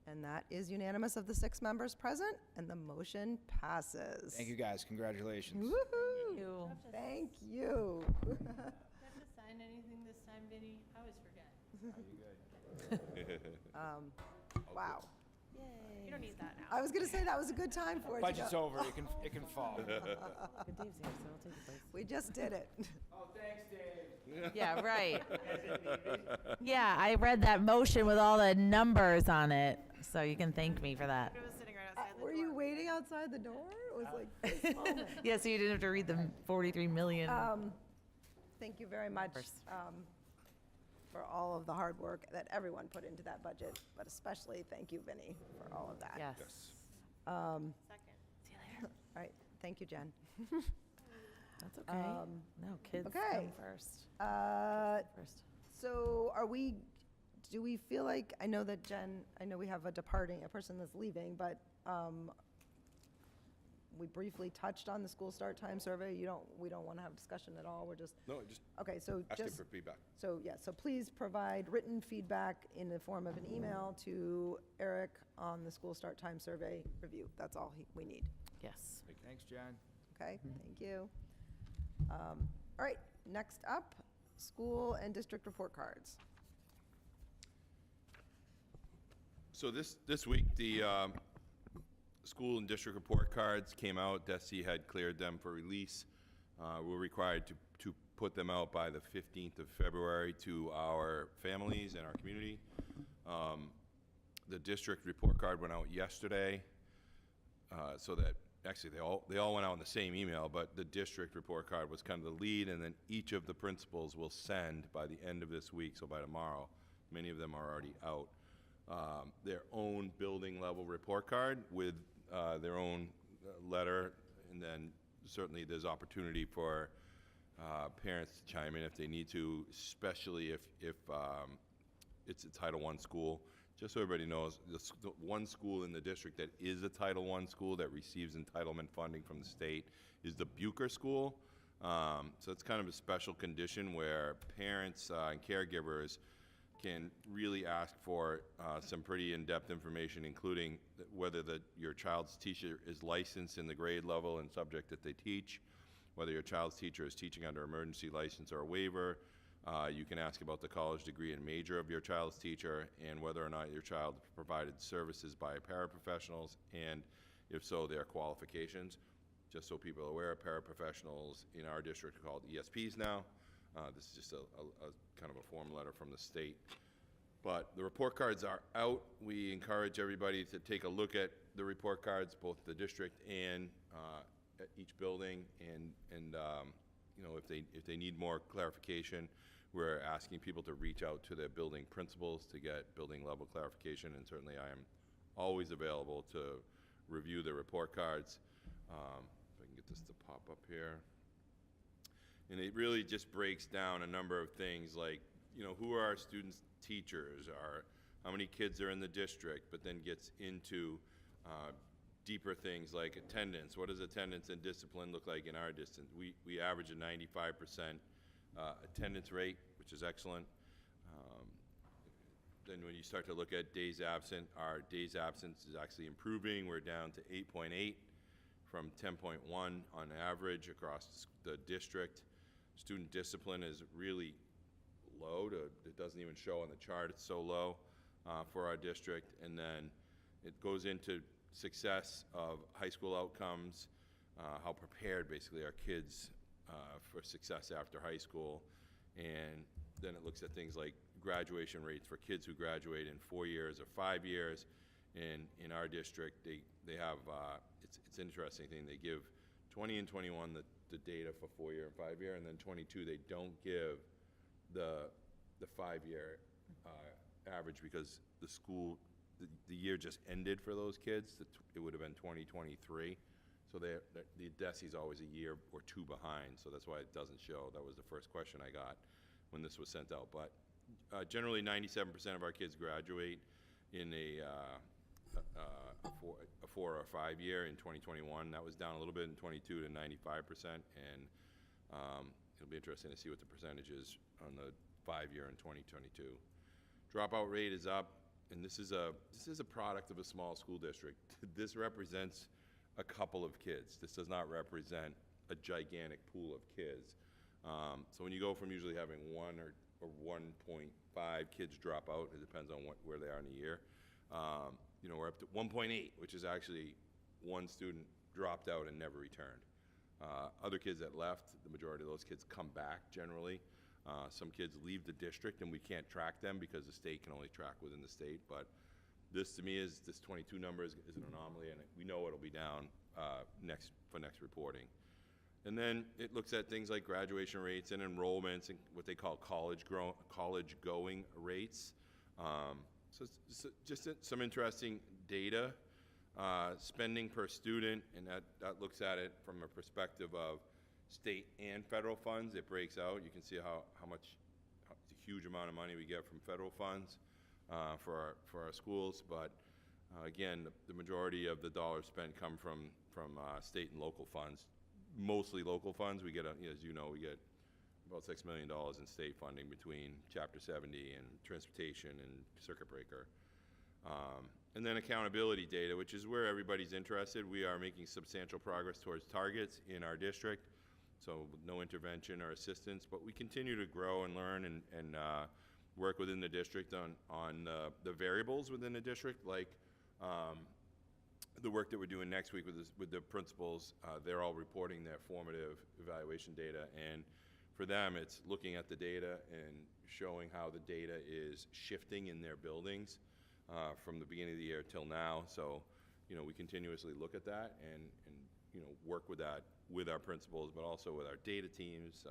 And that is unanimous of the 6 members present, and the motion passes. Thank you guys. Congratulations. Woohoo! You. Thank you. Do I have to sign anything this time, Vinny? I always forget. Wow. You don't need that now. I was gonna say that was a good time for it to Budget's go. over. It can fall. Good Dave's here, so I'll take his place. We just did it. Oh, thanks, Dave. Yeah, right. Yeah, I read that motion with all the numbers on it, so you can thank me for that. Were you waiting outside the door? It was like this moment. Yeah, so you didn't have to read the 43 million. Thank you very much for all of the hard work that everyone put into that budget, but especially thank you, Vinny, for all of that. Yes. All right, thank you, Jen. That's okay. No, kids okay. come first. First. So do we feel like, I know that Jen, I know we have a person that's leaving, but we briefly touched on the school start time survey. We don't want to have discussion at all. We're just, No, just okay, so asking just, for feedback. so yeah, so please provide written feedback in the form of an email to Eric on the school start time survey review. That's all we need. Yes. Thanks, Jen. Okay, thank you. All right, next up, school and district report cards. So this week, the school and district report cards came out. DESI had cleared them for release. We're required to put them out by the 15th of February to our families and our community. The district report card went out yesterday, so that actually they all went out in the same email, but the district report card was kind of the lead, and then each of the principals will send by the end of this week, so by tomorrow. Many of them are already out. Their own building level report card with their own letter, and then certainly there's opportunity for parents to chime in if they need to, especially if it's a Title I school. Just so everybody knows, the one school in the district that is a Title I school that receives entitlement funding from the state is the Bucher School. So it's kind of a special condition where parents and caregivers can really ask for some pretty in-depth information, including whether your child's teacher is licensed in the grade level and subject that they teach, whether your child's teacher is teaching under emergency license or a waiver. You can ask about the college degree and major of your child's teacher, and whether or not your child provided services by paraprofessionals, and if so, their qualifications. Just so people are aware, paraprofessionals in our district are called ESPs now. This is just a kind of a form letter from the state. But the report cards are out. We encourage everybody to take a look at the report cards, both the district and at each building. And you know, if they need more clarification, we're asking people to reach out to their building principals to get building level clarification. And certainly I am always available to review the report cards. If I can get this to pop up here. And it really just breaks down a number of things like, you know, who are our students' teachers, how many kids are in the district, but then gets into deeper things like attendance. What does attendance and discipline look like in our district? We average a 95% attendance rate, which is excellent. then when you start to look at days absent, our days absence is actually improving. We're down to 8.8 from 10.1 on average across the district. Student discipline is really low. It doesn't even show on the chart. It's so low for our district. And then it goes into success of high school outcomes, how prepared basically our kids for success after high school. And then it looks at things like graduation rates for kids who graduate in 4 years or 5 years. And in our district, they have, it's an interesting thing. They give 20 and 21 the data for 4-year and 5-year, and then 22 they don't give the 5-year average because the school, the year just ended for those kids. It would have been 2023. So the DESE is always a year or two behind, so that's why it doesn't show. That was the first question I got when this was sent out. But generally, 97% of our kids graduate in a 4 or 5 year in 2021. That was down a little bit in 22 to 95%, and it'll be interesting to see what the percentage is on the 5-year in 2022. Dropout rate is up, and this is a product of a small school district. This represents a couple of kids. This does not represent a gigantic pool of kids. So when you go from usually having 1 or 1.5 kids drop out, it depends on where they are in the year. You know, we're up to 1.8, which is actually one student dropped out and never returned. Other kids that left, the majority of those kids come back generally. Some kids leave the district and we can't track them because the state can only track within the state. But this to me is, this 22 number is an anomaly, and we know it'll be down for next reporting. And then it looks at things like graduation rates and enrollments and what they call college going rates. So it's just some interesting data. Spending per student, and that looks at it from a perspective of state and federal funds. It breaks out. You can see how much, it's a huge amount of money we get from federal funds for our schools. But again, the majority of the dollars spent come from state and local funds, mostly local funds. We get, as you know, we get about $6 million in state funding between Chapter 70 and transportation and circuit breaker. And then accountability data, which is where everybody's interested. We are making substantial progress towards targets in our district, so no intervention or assistance, but we continue to grow and learn and work within the district on the variables within the district, like the work that we're doing next week with the principals. They're all reporting their formative evaluation data, and for them, it's looking at the data and showing how the data is shifting in their buildings from the beginning of the year till now. So, you know, we continuously look at that and you know, work with that with our principals, but also with our data teams,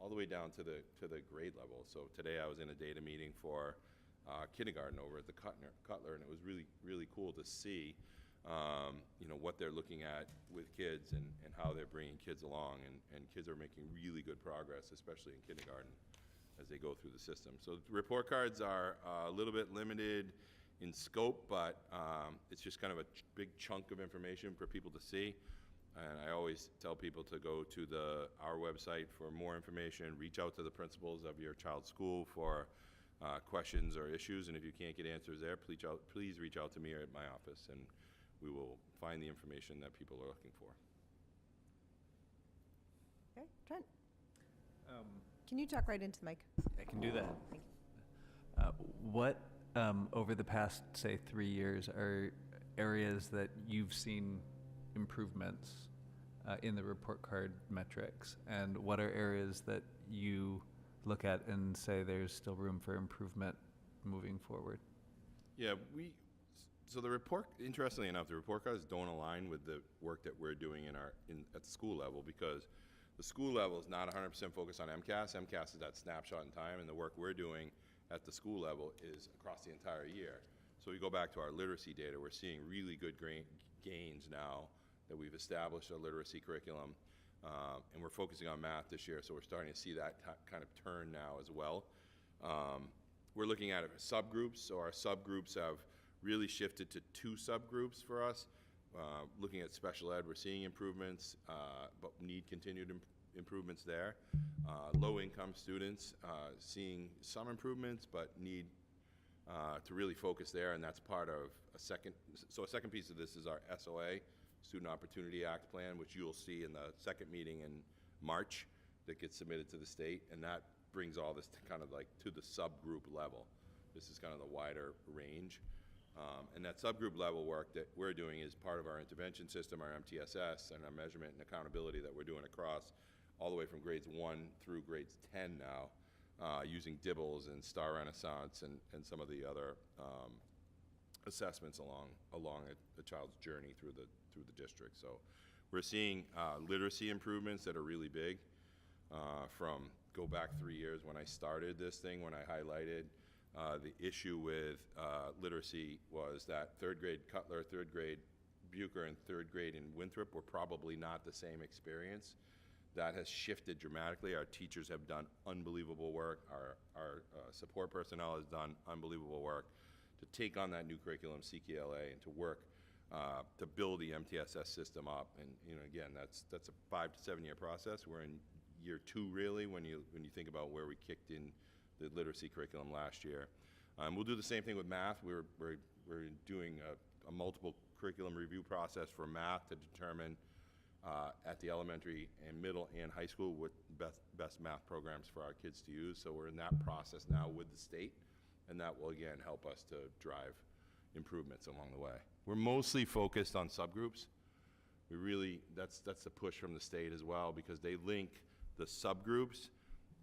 all the way down to the grade level. So today I was in a data meeting for kindergarten over at the Cutler, and it was really, really cool to see you know, what they're looking at with kids and how they're bringing kids along, and kids are making really good progress, especially in kindergarten, as they go through the system. So the report cards are a little bit limited in scope, but it's just kind of a big chunk of information for people to see. And I always tell people to go to our website for more information, reach out to the principals of your child's school for questions or issues, and if you can't get answers there, please reach out to me or at my office, and we will find the information that people are looking for. Okay, Trent, can you talk right into the mic? I can do that. Thank What, over the past, say, 3 years, are areas that you've seen improvements in the report card metrics? And what are areas that you look at and say there's still room for improvement moving forward? Yeah, so the report, interestingly enough, the report cards don't align with the work that we're doing at the school level, because the school level is not 100% focused on MCAS. MCAS is that snapshot in time, and the work we're doing at the school level is across the entire year. So we go back to our literacy data. We're seeing really good gains now that we've established a literacy curriculum, and we're focusing on math this year, so we're starting to see that kind of turn now as well. We're looking at it as subgroups, so our subgroups have really shifted to 2 subgroups for us. Looking at special ed, we're seeing improvements, but need continued improvements there. Low-income students, seeing some improvements, but need to really focus there, and that's part of a second piece of this is our SOA, Student Opportunity Act plan, which you'll see in the second meeting in March that gets submitted to the state, and that brings all this to kind of like to the subgroup level. This is kind of the wider range. And that subgroup level work that we're doing is part of our intervention system, our MTSS, and our measurement and accountability that we're doing across all the way from grades 1 through grades 10 now, using DIBELS and Star Renaissance and some of the other assessments along a child's journey through the district. So we're seeing literacy improvements that are really big. From go back 3 years when I started this thing, when I highlighted the issue with literacy was that third grade Cutler, third grade Bucher, and third grade in Winthrop were probably not the same experience. That has shifted dramatically. Our teachers have done unbelievable work. Our support personnel has done unbelievable work to take on that new curriculum, CKLA, and to work to build the MTSS system up. And again, that's a 5 to 7 year process. We're in year 2 really when you think about where we kicked in the literacy curriculum last year. We'll do the same thing with math. We're doing a multiple curriculum review process for math to determine at the elementary and middle and high school what best math programs for our kids to use. So we're in that process now with the state, and that will again help us to drive improvements along the way. We're mostly focused on subgroups. We really, that's the push from the state as well, because they link the subgroups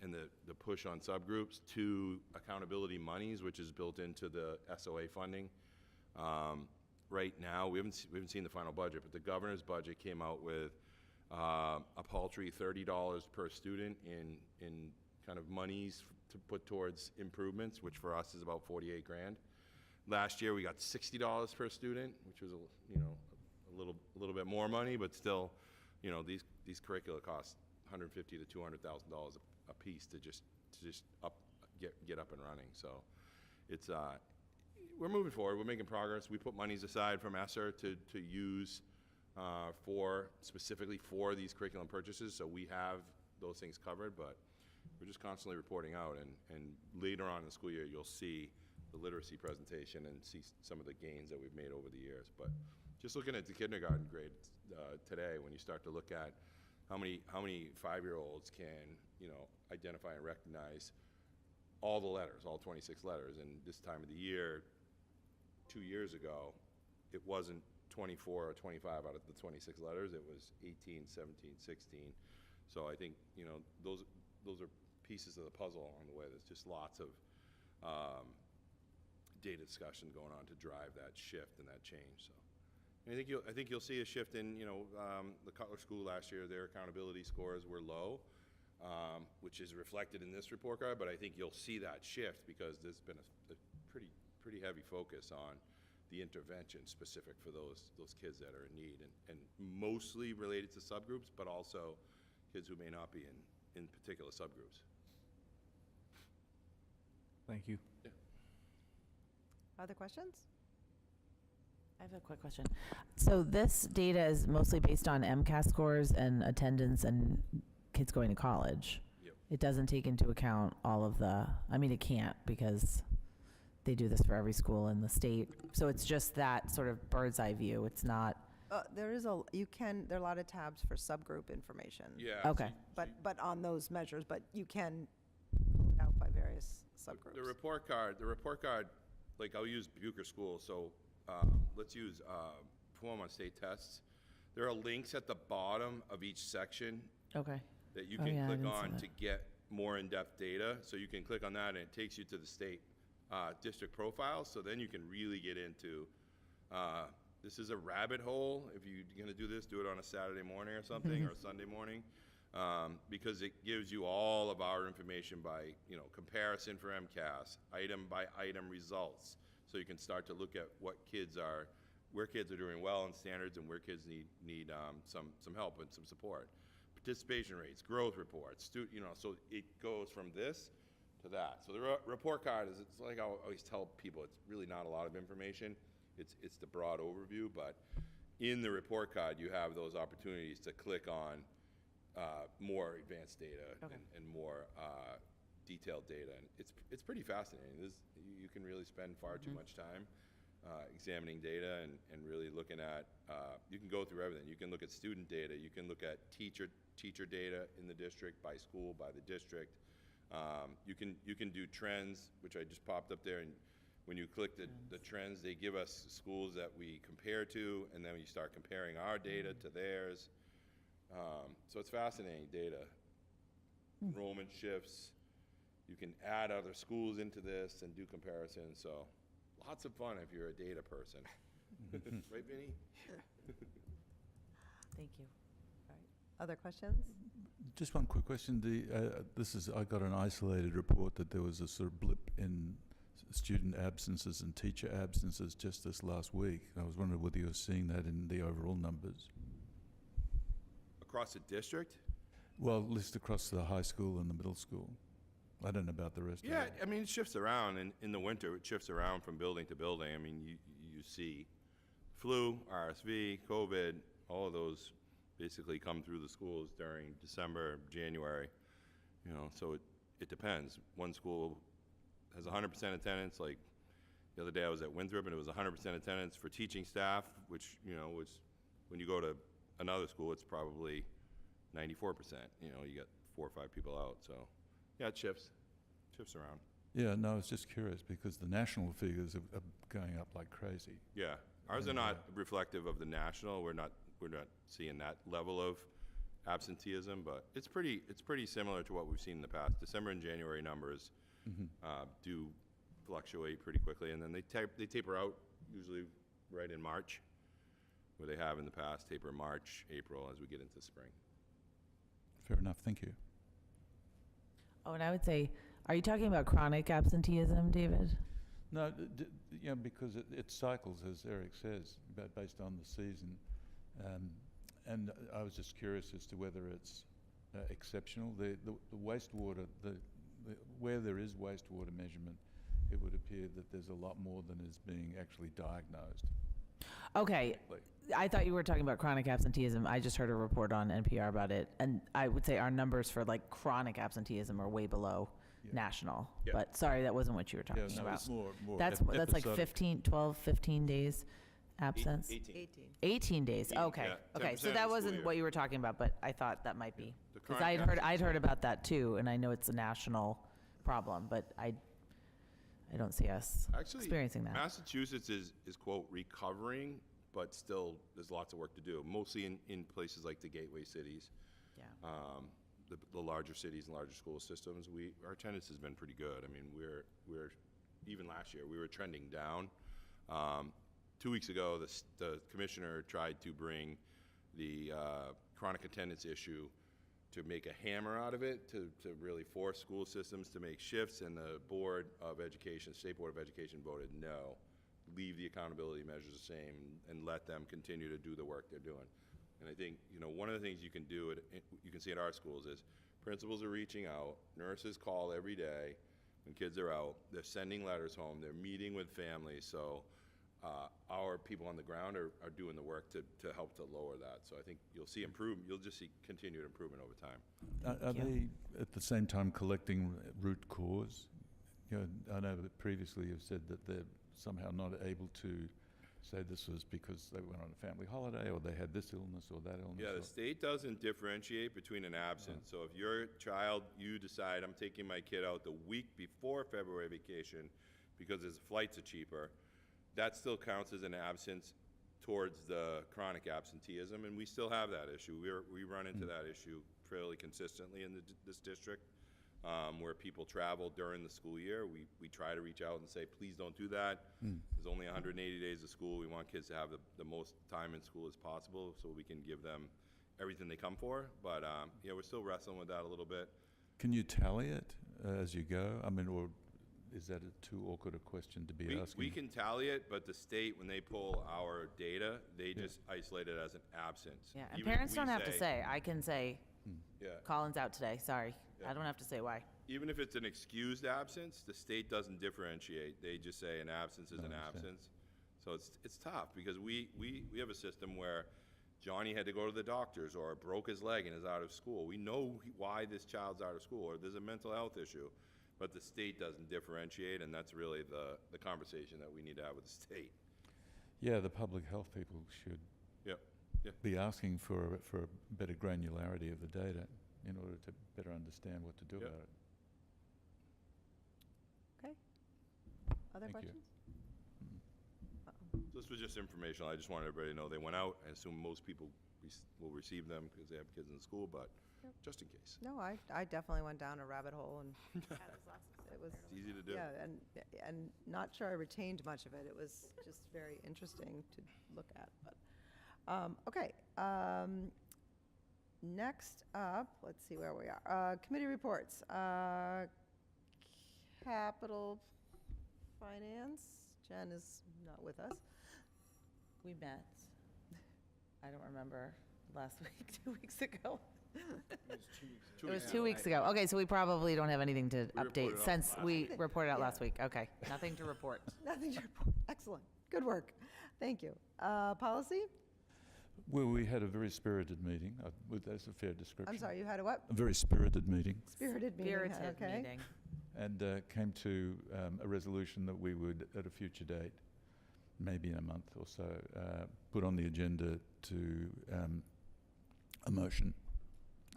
and the push on subgroups to accountability monies, which is built into the SOA funding. Right now, we haven't seen the final budget, but the governor's budget came out with a paltry $30 per student in kind of monies to put towards improvements, which for us is about 48 grand. Last year, we got $60 per student, which was a little bit more money, but still, these curricula cost $150,000 to $200,000 a piece to just get up and running. So it's we're moving forward. We're making progress. We put monies aside from ESSER to use specifically for these curriculum purchases. So we have those things covered, but we're just constantly reporting out. And later on in the school year, you'll see the literacy presentation and see some of the gains that we've made over the years. But just looking at the kindergarten grade today, when you start to look at how many 5-year-olds can identify and recognize all the letters, all 26 letters, and this time of the year, 2 years ago, it wasn't 24 or 25 out of the 26 letters. It was 18, 17, 16. So I think those are pieces of the puzzle along the way. There's just lots of data discussion going on to drive that shift and that change. So. And I think you'll see a shift in the Cutler School last year. Their accountability scores were low, which is reflected in this report card. But I think you'll see that shift because there's been a pretty heavy focus on the intervention specific for those kids that are in need, and mostly related to subgroups, but also kids who may not be in particular subgroups. Thank you. Yeah. Other questions? I have a quick question. So this data is mostly based on MCAS scores and attendance and kids going to college. Yep. It doesn't take into account all of it can't because they do this for every school in the state. So it's just that sort of bird's eye view. It's not. There are a lot of tabs for subgroup information. Yeah. Okay. But on those measures, but you can pull it out by various subgroups. The report card, like I'll use Bucher School, so let's use perform on state tests. There are links at the bottom of each section Okay. that you Oh, can yeah, I click didn't see on that. to get more in-depth data. So you can click on that and it takes you to the state district profile. So then you can really get into, this is a rabbit hole. If you're gonna do this, do it on a Saturday morning or something, or a Sunday morning. Because it gives you all of our information by, comparison for MCAS, item by item results. So you can start to look at where kids are doing well in standards and where kids need some help and some support. Participation rates, growth reports, so it goes from this to that. So the report card it's like I always tell people, it's really not a lot of information. It's the broad overview, but in the report card, you have those opportunities to click on more advanced data Okay. and more detailed data, and it's pretty fascinating. You can really spend far too much time examining data and really looking at, you can go through everything. You can look at student data, you can look at teacher data in the district, by school, by the district. You can do trends, which I just popped up there, and when you click the trends, they give us schools that we compare to, and then you start comparing our data to theirs. So it's fascinating data. Enrollment shifts. You can add other schools into this and do comparisons. So lots of fun if you're a data person. Right, Vinny? Thank you. Other questions? Just one quick question. I got an isolated report that there was a sort of blip in student absences and teacher absences just this last week. I was wondering whether you were seeing that in the overall numbers. Across the district? Well, list across the high school and the middle school. I don't know about the rest of Yeah, it. I mean, it shifts around. In the winter, it shifts around from building to building. I mean, you see flu, RSV, COVID, all of those basically come through the schools during December, January. You know, so it depends. One school has 100% attendance. Like the other day I was at Winthrop and it was 100% attendance for teaching staff, which, you know, was, when you go to another school, it's probably 94%. You know, you got 4 or 5 people out. So yeah, it shifts around. Yeah, no, I was just curious because the national figures are going up like crazy. Yeah, ours are not reflective of the national. We're not seeing that level of absenteeism, but it's pretty similar to what we've seen in the past. December and January numbers do fluctuate pretty quickly, and then they taper out usually right in March, where they have in the past taper March, April as we get into spring. Fair enough, thank you. Oh, and I would say, are you talking about chronic absenteeism, David? No, because it cycles, as Eric says, based on the season. And I was just curious as to whether it's exceptional. The wastewater, where there is wastewater measurement, it would appear that there's a lot more than is being actually diagnosed. Okay, I thought you were talking about chronic absenteeism. I just heard a report on NPR about it, and I would say our numbers for like chronic absenteeism are way below national. Yeah. But sorry, that wasn't what you were talking Yeah, no, about. it's more That's like episodic. 12, 15 days absence? 18. 18 days, okay. Yeah, Okay, 10% so of that the wasn't school what year. you were talking about, but I thought that might be. The Because chronic I'd heard about that too, and I know it's a national problem, but I don't see us Actually, experiencing that. Massachusetts is quote recovering, but still there's lots of work to do. Mostly in places like the gateway cities, Yeah. the larger cities and larger school systems. Our attendance has been pretty good. I mean, we're even last year we were trending down. 2 weeks ago, the commissioner tried to bring the chronic attendance issue to make a hammer out of it, to really force school systems to make shifts, and the Board of Education, State Board of Education voted no. Leave the accountability measures the same and let them continue to do the work they're doing. And I think, you know, one of the things you can do, you can see at our schools is principals are reaching out, nurses call every day when kids are out, they're sending letters home, they're meeting with families, so our people on the ground are doing the work to help to lower that. So I think you'll just see continued improvement over time. Are they at the same time collecting root cause? You know, I know that previously you've said that they're somehow not able to say this was because they went on a family holiday or they had this illness or that illness. Yeah, or- the state doesn't differentiate between an absence. So if your child, you decide, I'm taking my kid out the week before February vacation because his flights are cheaper, that still counts as an absence towards the chronic absenteeism, and we still have that issue. We run into that issue fairly consistently in this district, where people travel during the school year. We try to reach out and say, please don't do that. There's only 180 days of school. We want kids to have the most time in school as possible so we can give them everything they come for. But yeah, we're still wrestling with that a little bit. Can you tally it as you go? I mean, or is that a too awkward a question to be asking? We can tally it, but the state, when they pull our data, they just isolate it as an absence. Yeah, and Even if parents we don't have to say. I can say, Yeah. Colin's out today, sorry. Yeah. I don't have to say why. Even if it's an excused absence, the state doesn't differentiate. They just say an absence is an I understand. absence. So it's tough because we have a system where Johnny had to go to the doctors, or broke his leg and is out of school. We know why this child's out of school, or there's a mental health issue, but the state doesn't differentiate, and that's really the conversation that we need to have with the state. Yeah, the public health people should Yep. be asking for a better granularity of the data in order to better understand what to do Yep. about it. Okay. Other Thank you. questions? So this was just informational. I just wanted everybody to know they went out. I assume most people will receive them because they have kids in school, but Yep. just in case. No, I definitely went down a rabbit hole and it was, It's easy to do. yeah, and not sure I retained much of it. It was just very interesting to look at, but, okay. Next up, let's see where we are. Committee reports. Capital Finance, Jen is not with us. We met, I don't remember, last week, 2 weeks ago. It was 2 weeks ago. Okay, so we probably don't have anything to We reported update out since last we reported out Yeah. last week. Okay, nothing to report. Nothing to report. Excellent. Good work. Thank you. Policy? Well, we had a very spirited meeting. That's a fair description. I'm sorry, you had a what? A very spirited meeting, Spirited meeting. Spirited Okay. meeting. and came to a resolution that we would, at a future date, maybe in a month or so, put on the agenda to a motion,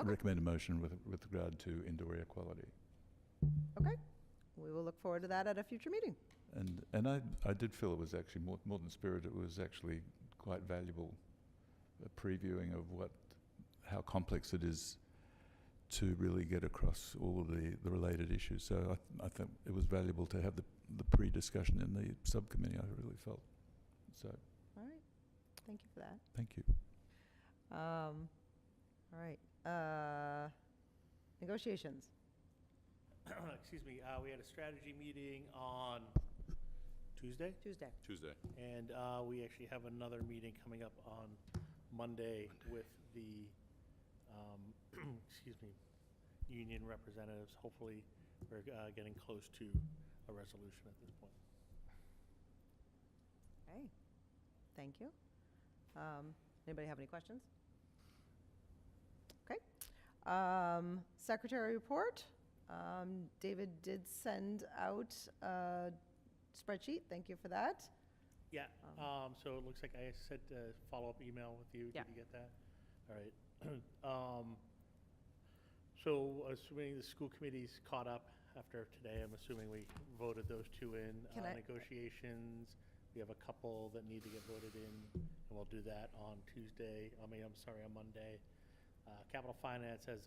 Okay. recommend a motion with regard to indoor air quality. Okay. We will look forward to that at a future meeting. And I did feel it was actually more than spirit. It was actually quite valuable, a previewing of how complex it is to really get across all of the related issues. So I think it was valuable to have the pre-discussion in the subcommittee, I really felt. So, All right. Thank you for that. thank you. All right. Negotiations. Excuse me, we had a strategy meeting on Tuesday, Tuesday. Tuesday. and we actually have another meeting coming up on Monday with the, excuse me, union representatives. Hopefully, we're getting close to a resolution at this point. Okay. Thank you. Anybody have any questions? Okay. Secretary report. David did send out a spreadsheet. Thank you for that. Yeah, so it looks like I sent a follow-up email with you. Yeah. Did you get that? All right. So assuming the school committee's caught up after today, I'm assuming we voted those two in. Can I- Negotiations, we have a couple that need to get voted in, and we'll do that on Tuesday, on Monday. Capital Finance has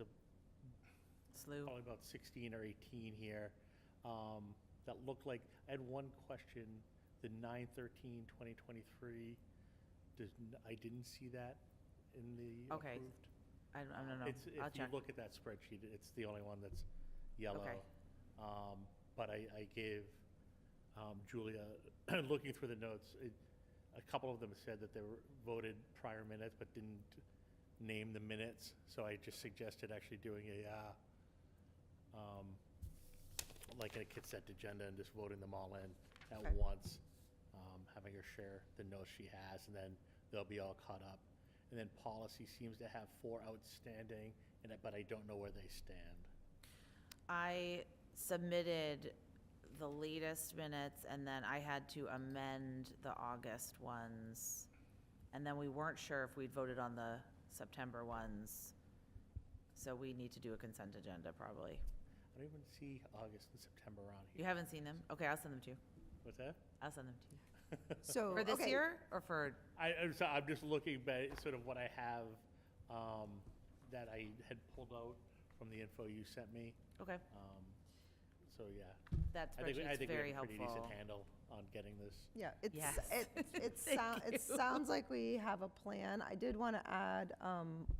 Slew. probably about 16 or 18 here that look like, I had one question, the 9/13/2023, I didn't see that in the Okay. approved. I don't know. It's, I'll if you check. look at that spreadsheet, it's the only one that's yellow. Okay. But I gave Julia, looking through the notes, a couple of them said that they were voted prior minutes but didn't name the minutes, so I just suggested actually doing like a consent agenda and just voting them all in at Okay. once, having her share the notes she has, and then they'll be all caught up. And then policy seems to have 4 outstanding, but I don't know where they stand. I submitted the latest minutes, and then I had to amend the August ones. And then we weren't sure if we'd voted on the September ones. So we need to do a consent agenda, probably. I don't even see August and September on You here. haven't seen them? Okay, I'll send them to you. What's that? I'll send them to you. So, For this okay. year, or for, I'm just looking at sort of what I have that I had pulled out from the info you sent me. okay, So, yeah. that I think spreadsheet's we very have a pretty helpful. decent handle on getting this. Yeah, Yes. it Thank sounds like we have a plan. I did want to add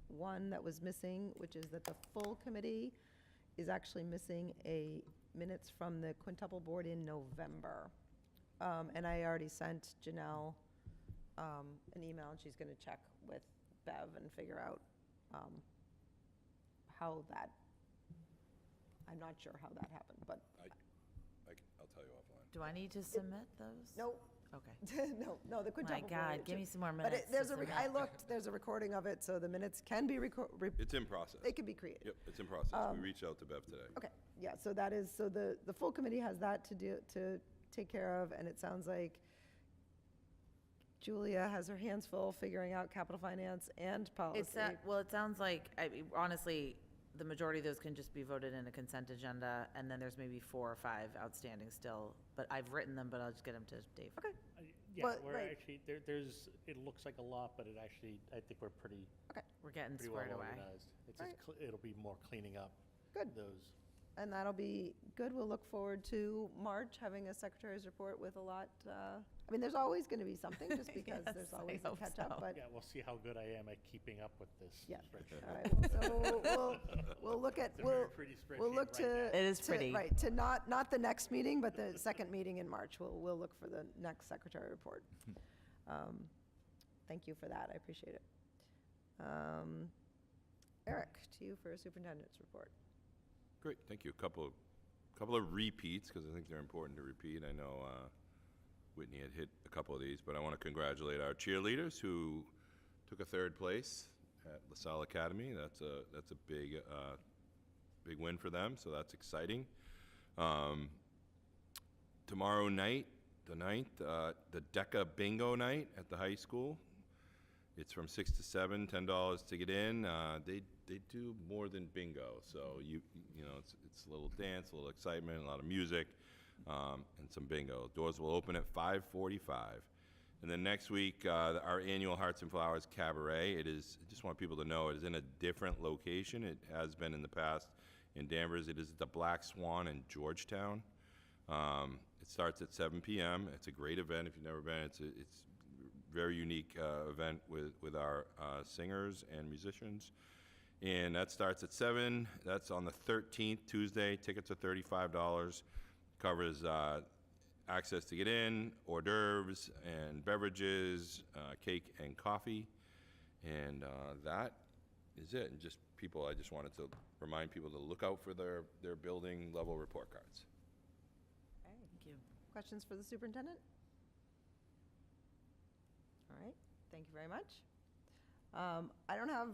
one that was missing, which is that the full committee is actually missing minutes from the quintuple board in November. And I already sent Janelle an email, and she's going to check with Bev and figure out how that, I'm not sure how that happened, but I'll tell you offline. Do I need to submit those? nope, Okay. No, the My quintuple. God, voted give too. me some more But minutes. there's to a, sit I down. looked, there's a recording of it, so the minutes can be It's in process. they can be created. Yep, it's in process. We reached out to Bev today. Okay, yeah, so that is, so the full committee has that to take care of, and it sounds like Julia has her hands full figuring out capital finance and policy. Well, it sounds like, honestly, the majority of those can just be voted in a consent agenda, and then there's maybe 4 or 5 outstanding still. But I've written them, but I'll just get them to Dave. Okay, Yeah, But, we're right. actually, there's, it looks like a lot, but it actually, I think we're pretty We're getting well squared away. organized. It's Right. just, it'll be more cleaning up Good. those. and that'll be good. We'll look forward to March, having a secretary's report with a lot, I mean, there's always going to be something, just because Yes, there's I always a hope catch-up, so. but Yeah, we'll see how good I am at keeping up with this Yeah. spreadsheet. All right, so we'll look at, It's a very we'll pretty we'll spreadsheet look right now. to. It is to- pretty. Right, to not the next meeting, but the second meeting in March. We'll look for the next secretary report. Thank you for that, I appreciate it. Eric, to you for a superintendent's report. Great, thank you. Couple of repeats, because I think they're important to repeat. I know Whitney had hit a couple of these, but I want to congratulate our cheerleaders who took a 3rd place at LaSalle Academy. That's a big win for them, so that's exciting. Tomorrow night, the 9th, the DECA Bingo Night at the high school. It's from 6 to 7, $10 to get in. They do more than bingo, so you know it's a little dance, a little excitement, a lot of music, and some bingo. Doors will open at 5:45, and then next week our annual Hearts and Flowers Cabaret. It is. I just want people to know it is in a different location. It has been in the past in Danvers. It is the Black Swan in Georgetown. It starts at 7 p.m. It's a great event. If you've never been, it's very unique event with our singers and musicians. And that starts at 7. That's on the 13th, Tuesday. Tickets are $35. Covers access to get in, hors d'oeuvres and beverages, cake and coffee. And that is it. And just people, I just wanted to remind people to look out for their building level report cards. Thank you. Questions for the superintendent? All right, thank you very much. I don't have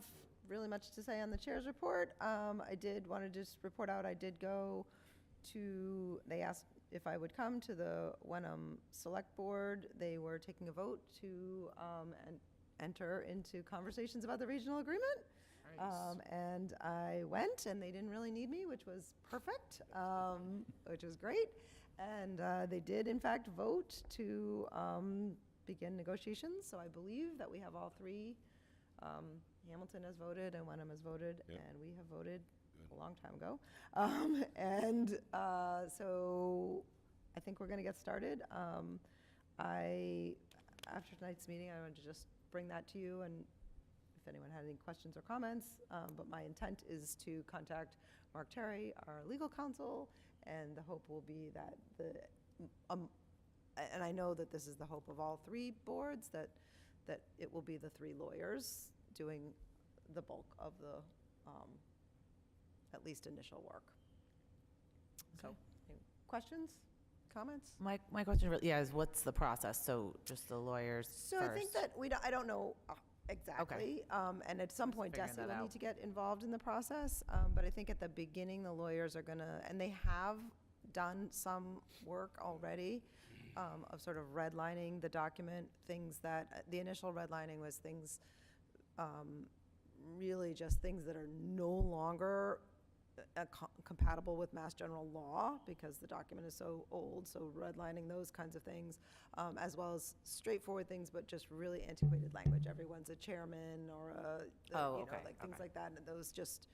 really much to say on the chair's report. I did want to just report out, I did go to, they asked if I would come to the Wenham Select Board. They were taking a vote to enter into conversations about the regional agreement. And I went, and they didn't really need me, which was perfect, which was great. And they did, in fact, vote to begin negotiations. So I believe that we have all 3. Hamilton has voted, and Wenham has voted, Yep. and we have voted a long time ago. So I think we're going to get started. After tonight's meeting, I wanted to just bring that to you, and if anyone had any questions or comments. But my intent is to contact Mark Terry, our legal counsel, and the hope will be that and I know that this is the hope of all 3 boards, that it will be the 3 lawyers doing the bulk of the, at least initial work. So, any questions, comments? My question really, is what's the process? So just the lawyers So first? I think that I don't know exactly. And at some point, figuring Desi that will need out. to get involved in the process. But I think at the beginning, the lawyers are gonna, and they have done some work already of sort of redlining the document, things that, the initial redlining was things, really just things that are no longer compatible with Mass General law, because the document is so old, so redlining those kinds of things, as well as straightforward things, but just really antiquated language. Everyone's a chairman or okay, like things okay. like that, and those just,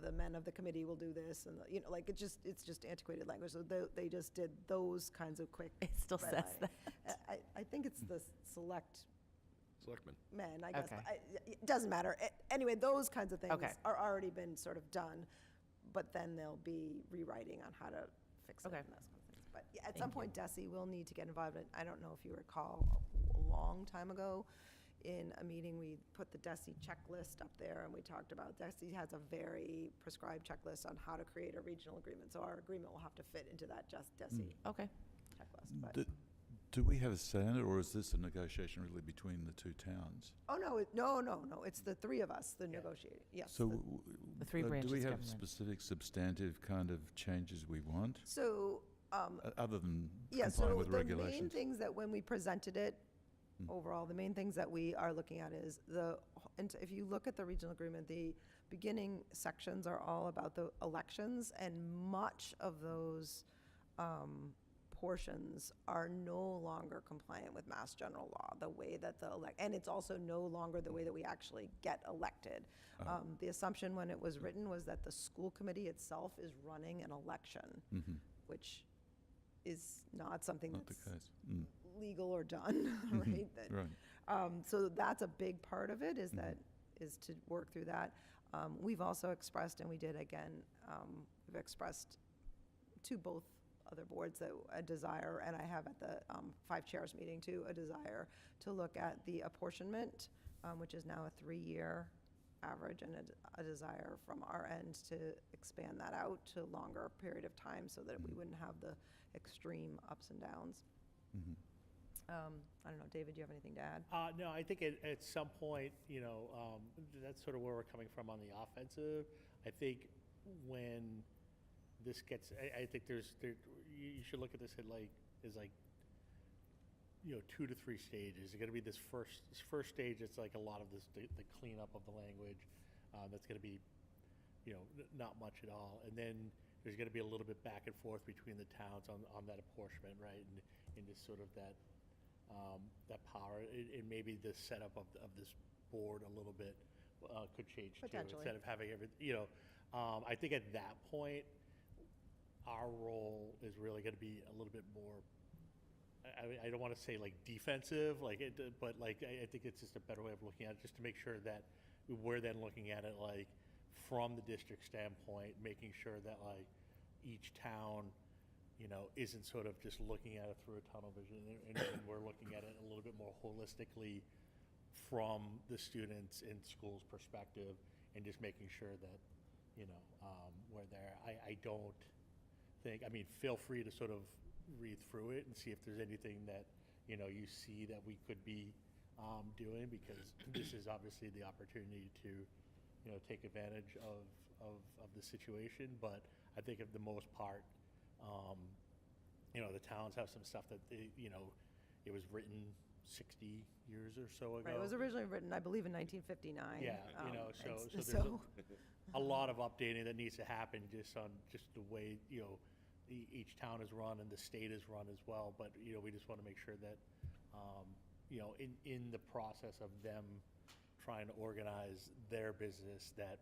the men of the committee will do this, and, like, it's just antiquated language, so they just did those kinds of quick. It still says redlining. that. I think it's the select Selectmen. men, I guess. Okay. But it doesn't matter. Anyway, those kinds of things Okay. are already been sort of done, but then they'll be rewriting on how to fix it Okay. and those kinds of things. But yeah, at Thank some you. point, Desi will need to get involved. I don't know if you recall, a long time ago, in a meeting, we put the DESI checklist up there, and we talked about, DESI has a very prescribed checklist on how to create a regional agreement. So our agreement will have to fit into that DESI Okay. checklist. But do we have a say in it, or is this a negotiation really between the two towns? Oh, no, it's the three of us, the negotiating, yes. So, The three do branches we of have government. specific substantive kind of changes we want, So, other than yeah, complying so with the main regulations? things that when we presented it, overall, the main things that we are looking at is and if you look at the regional agreement, the beginning sections are all about the elections, and much of those portions are no longer compliant with Mass General Law, the way that and it's also no longer the way that we actually get elected. The assumption when it was written was that the school committee itself is running an election, which is not something Not the that's case. Mm. legal or done, right? That- Right. So that's a big part of it, is to work through that. We've also expressed, and we did again, we've expressed to both other boards that a desire, and I have at the 5 chairs meeting too, a desire to look at the apportionment, which is now a 3-year average, and a desire from our end to expand that out to a longer period of time so that we wouldn't have the extreme ups and downs. I don't know, David, do you have anything to add? No, I think at some point, that's sort of where we're coming from on the offensive. I think when this gets, I think you should look at this as 2 to 3 stages. There's going to be this first stage. It's like a lot of the cleanup of the language. That's going to be, not much at all. And then there's going to be a little bit back and forth between the towns on that apportionment, right? And just sort of that power. And maybe the setup of this board a little bit could change too. Potentially. Instead of having I think at that point, our role is really going to be a little bit more, I don't want to say like defensive, but I think it's just a better way of looking at it, just to make sure that we're then looking at it like from the district standpoint, making sure that like each town, isn't sort of just looking at it through a tunnel vision, and we're looking at it a little bit more holistically from the students in school's perspective, and just making sure that, we're there. I don't think, feel free to sort of read through it and see if there's anything that, you see that we could be doing, because this is obviously the opportunity to, take advantage of the situation. But I think of the most part, the towns have some stuff that, it was written 60 years or so ago. Right, it was originally written, I believe, in 1959. Yeah, so and there's a lot of updating that needs to happen just on just the way, each town is run and the state is run as well. But, we just want to make sure that, in the process of them trying to organize their business, that,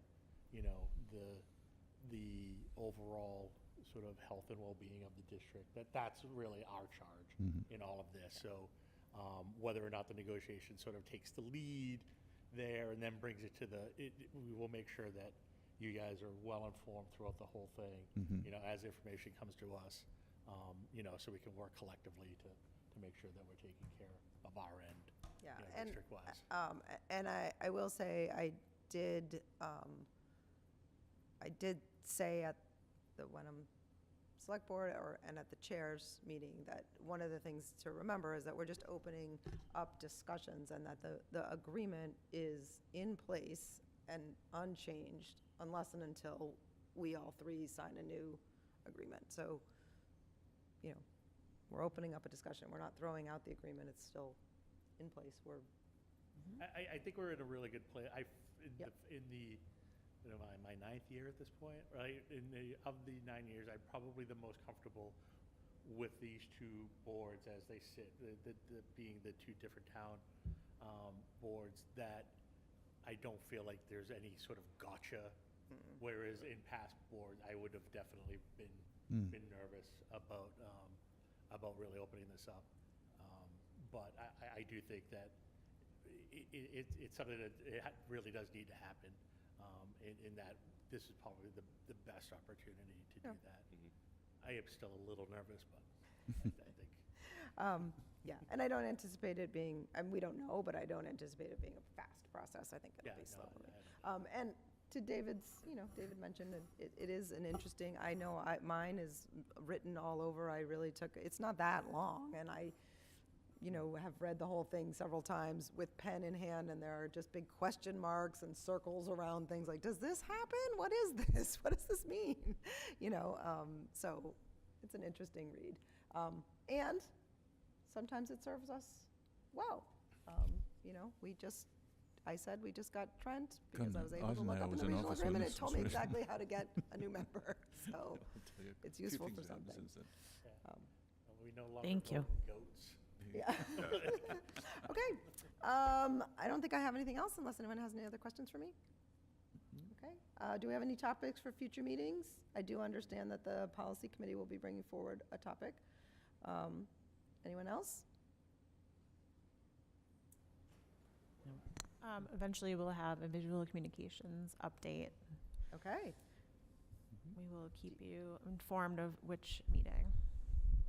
the overall sort of health and well-being of the district, that's really our charge in all of this. So whether or not the negotiation sort of takes the lead there and then brings it to we will make sure that you guys are well informed throughout the whole thing, as information comes to us, so we can work collectively to make sure that we're taking care of our end, Yeah, district-wise. and I will say, I did say at the Wenham Select Board and at the chairs meeting that one of the things to remember is that we're just opening up discussions, and that the agreement is in place and unchanged unless and until we all 3 sign a new agreement. So, we're opening up a discussion. We're not throwing out the agreement. It's still in place. I think we're in a really good place. Yep. In the my 9th year at this point, right? Of the 9 years, I'm probably the most comfortable with these 2 boards as they sit, being the 2 different town boards, that I don't feel like there's any sort of gotcha. Whereas in past boards, I would have definitely been nervous about really opening this up. But I do think that it's something that really does need to happen. In that this is probably the best opportunity to do that. I am still a little nervous, but I think. Yeah, and I don't anticipate it being, and we don't know, but I don't anticipate it being a fast process. I think it'll be slow. And to David's, David mentioned it is an interesting, I know mine is written all over. I really it's not that long, and have read the whole thing several times with pen in hand, and there are just big question marks and circles around things like, does this happen? What is this? What does this mean? So it's an interesting read. And sometimes it serves us well. I said we just got Trent because I was able to look up in the regional agreement. It told me exactly how to get a new member. So I'll tell you, it's a few useful things for have happened something. since then. We no longer Thank you. vote goats. Yeah. Okay. I don't think I have anything else unless anyone has any other questions for me. Okay. Do we have any topics for future meetings? I do understand that the policy committee will be bringing forward a topic. Anyone else? Eventually, we'll have a visual communications update. Okay. We will keep you informed of which meeting.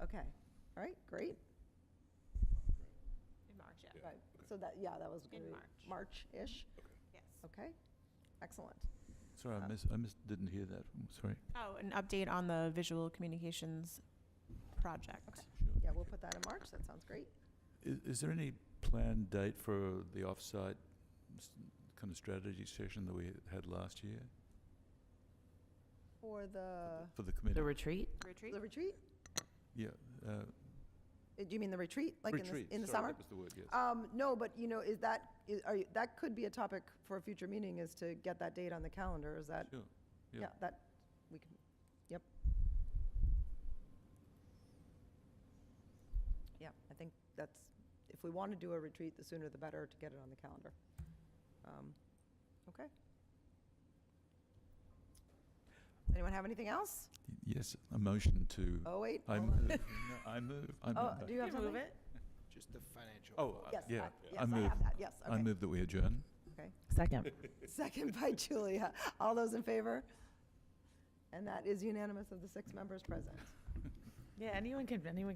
Okay. All right. Great. In March, yeah. Right. So that was going to be March. March-ish. Yes. Okay. Excellent. Sorry, didn't hear that. Sorry. Oh, an update on the visual communications project. Okay. Sure. Yeah, we'll put that in March. That sounds great. Is there any planned date for the off-site kind of strategy session that we had last year For for the committee? The retreat? Retreat? the retreat? Yeah. Do you mean the retreat, like Retreat. in the Sorry, summer? that was the word, yes. No, but that could be a topic for a future meeting, is to get that date on the calendar. Is that? Sure. Yeah, that we can. Yep. Yeah, I think that's, if we want to do a retreat, the sooner the better to get it on the calendar. Okay. Anyone have anything else? Yes, a motion to. Oh, wait. I hold on. move. No, I move. I Oh, move. do you have something? it? Just the financial. Oh, Yes, yeah. yes, I I move. have that, yes, I okay. move that we adjourn. Okay. Second. Second by Julia. All those in favor? And that is unanimous of the 6 members present. Yeah, anyone can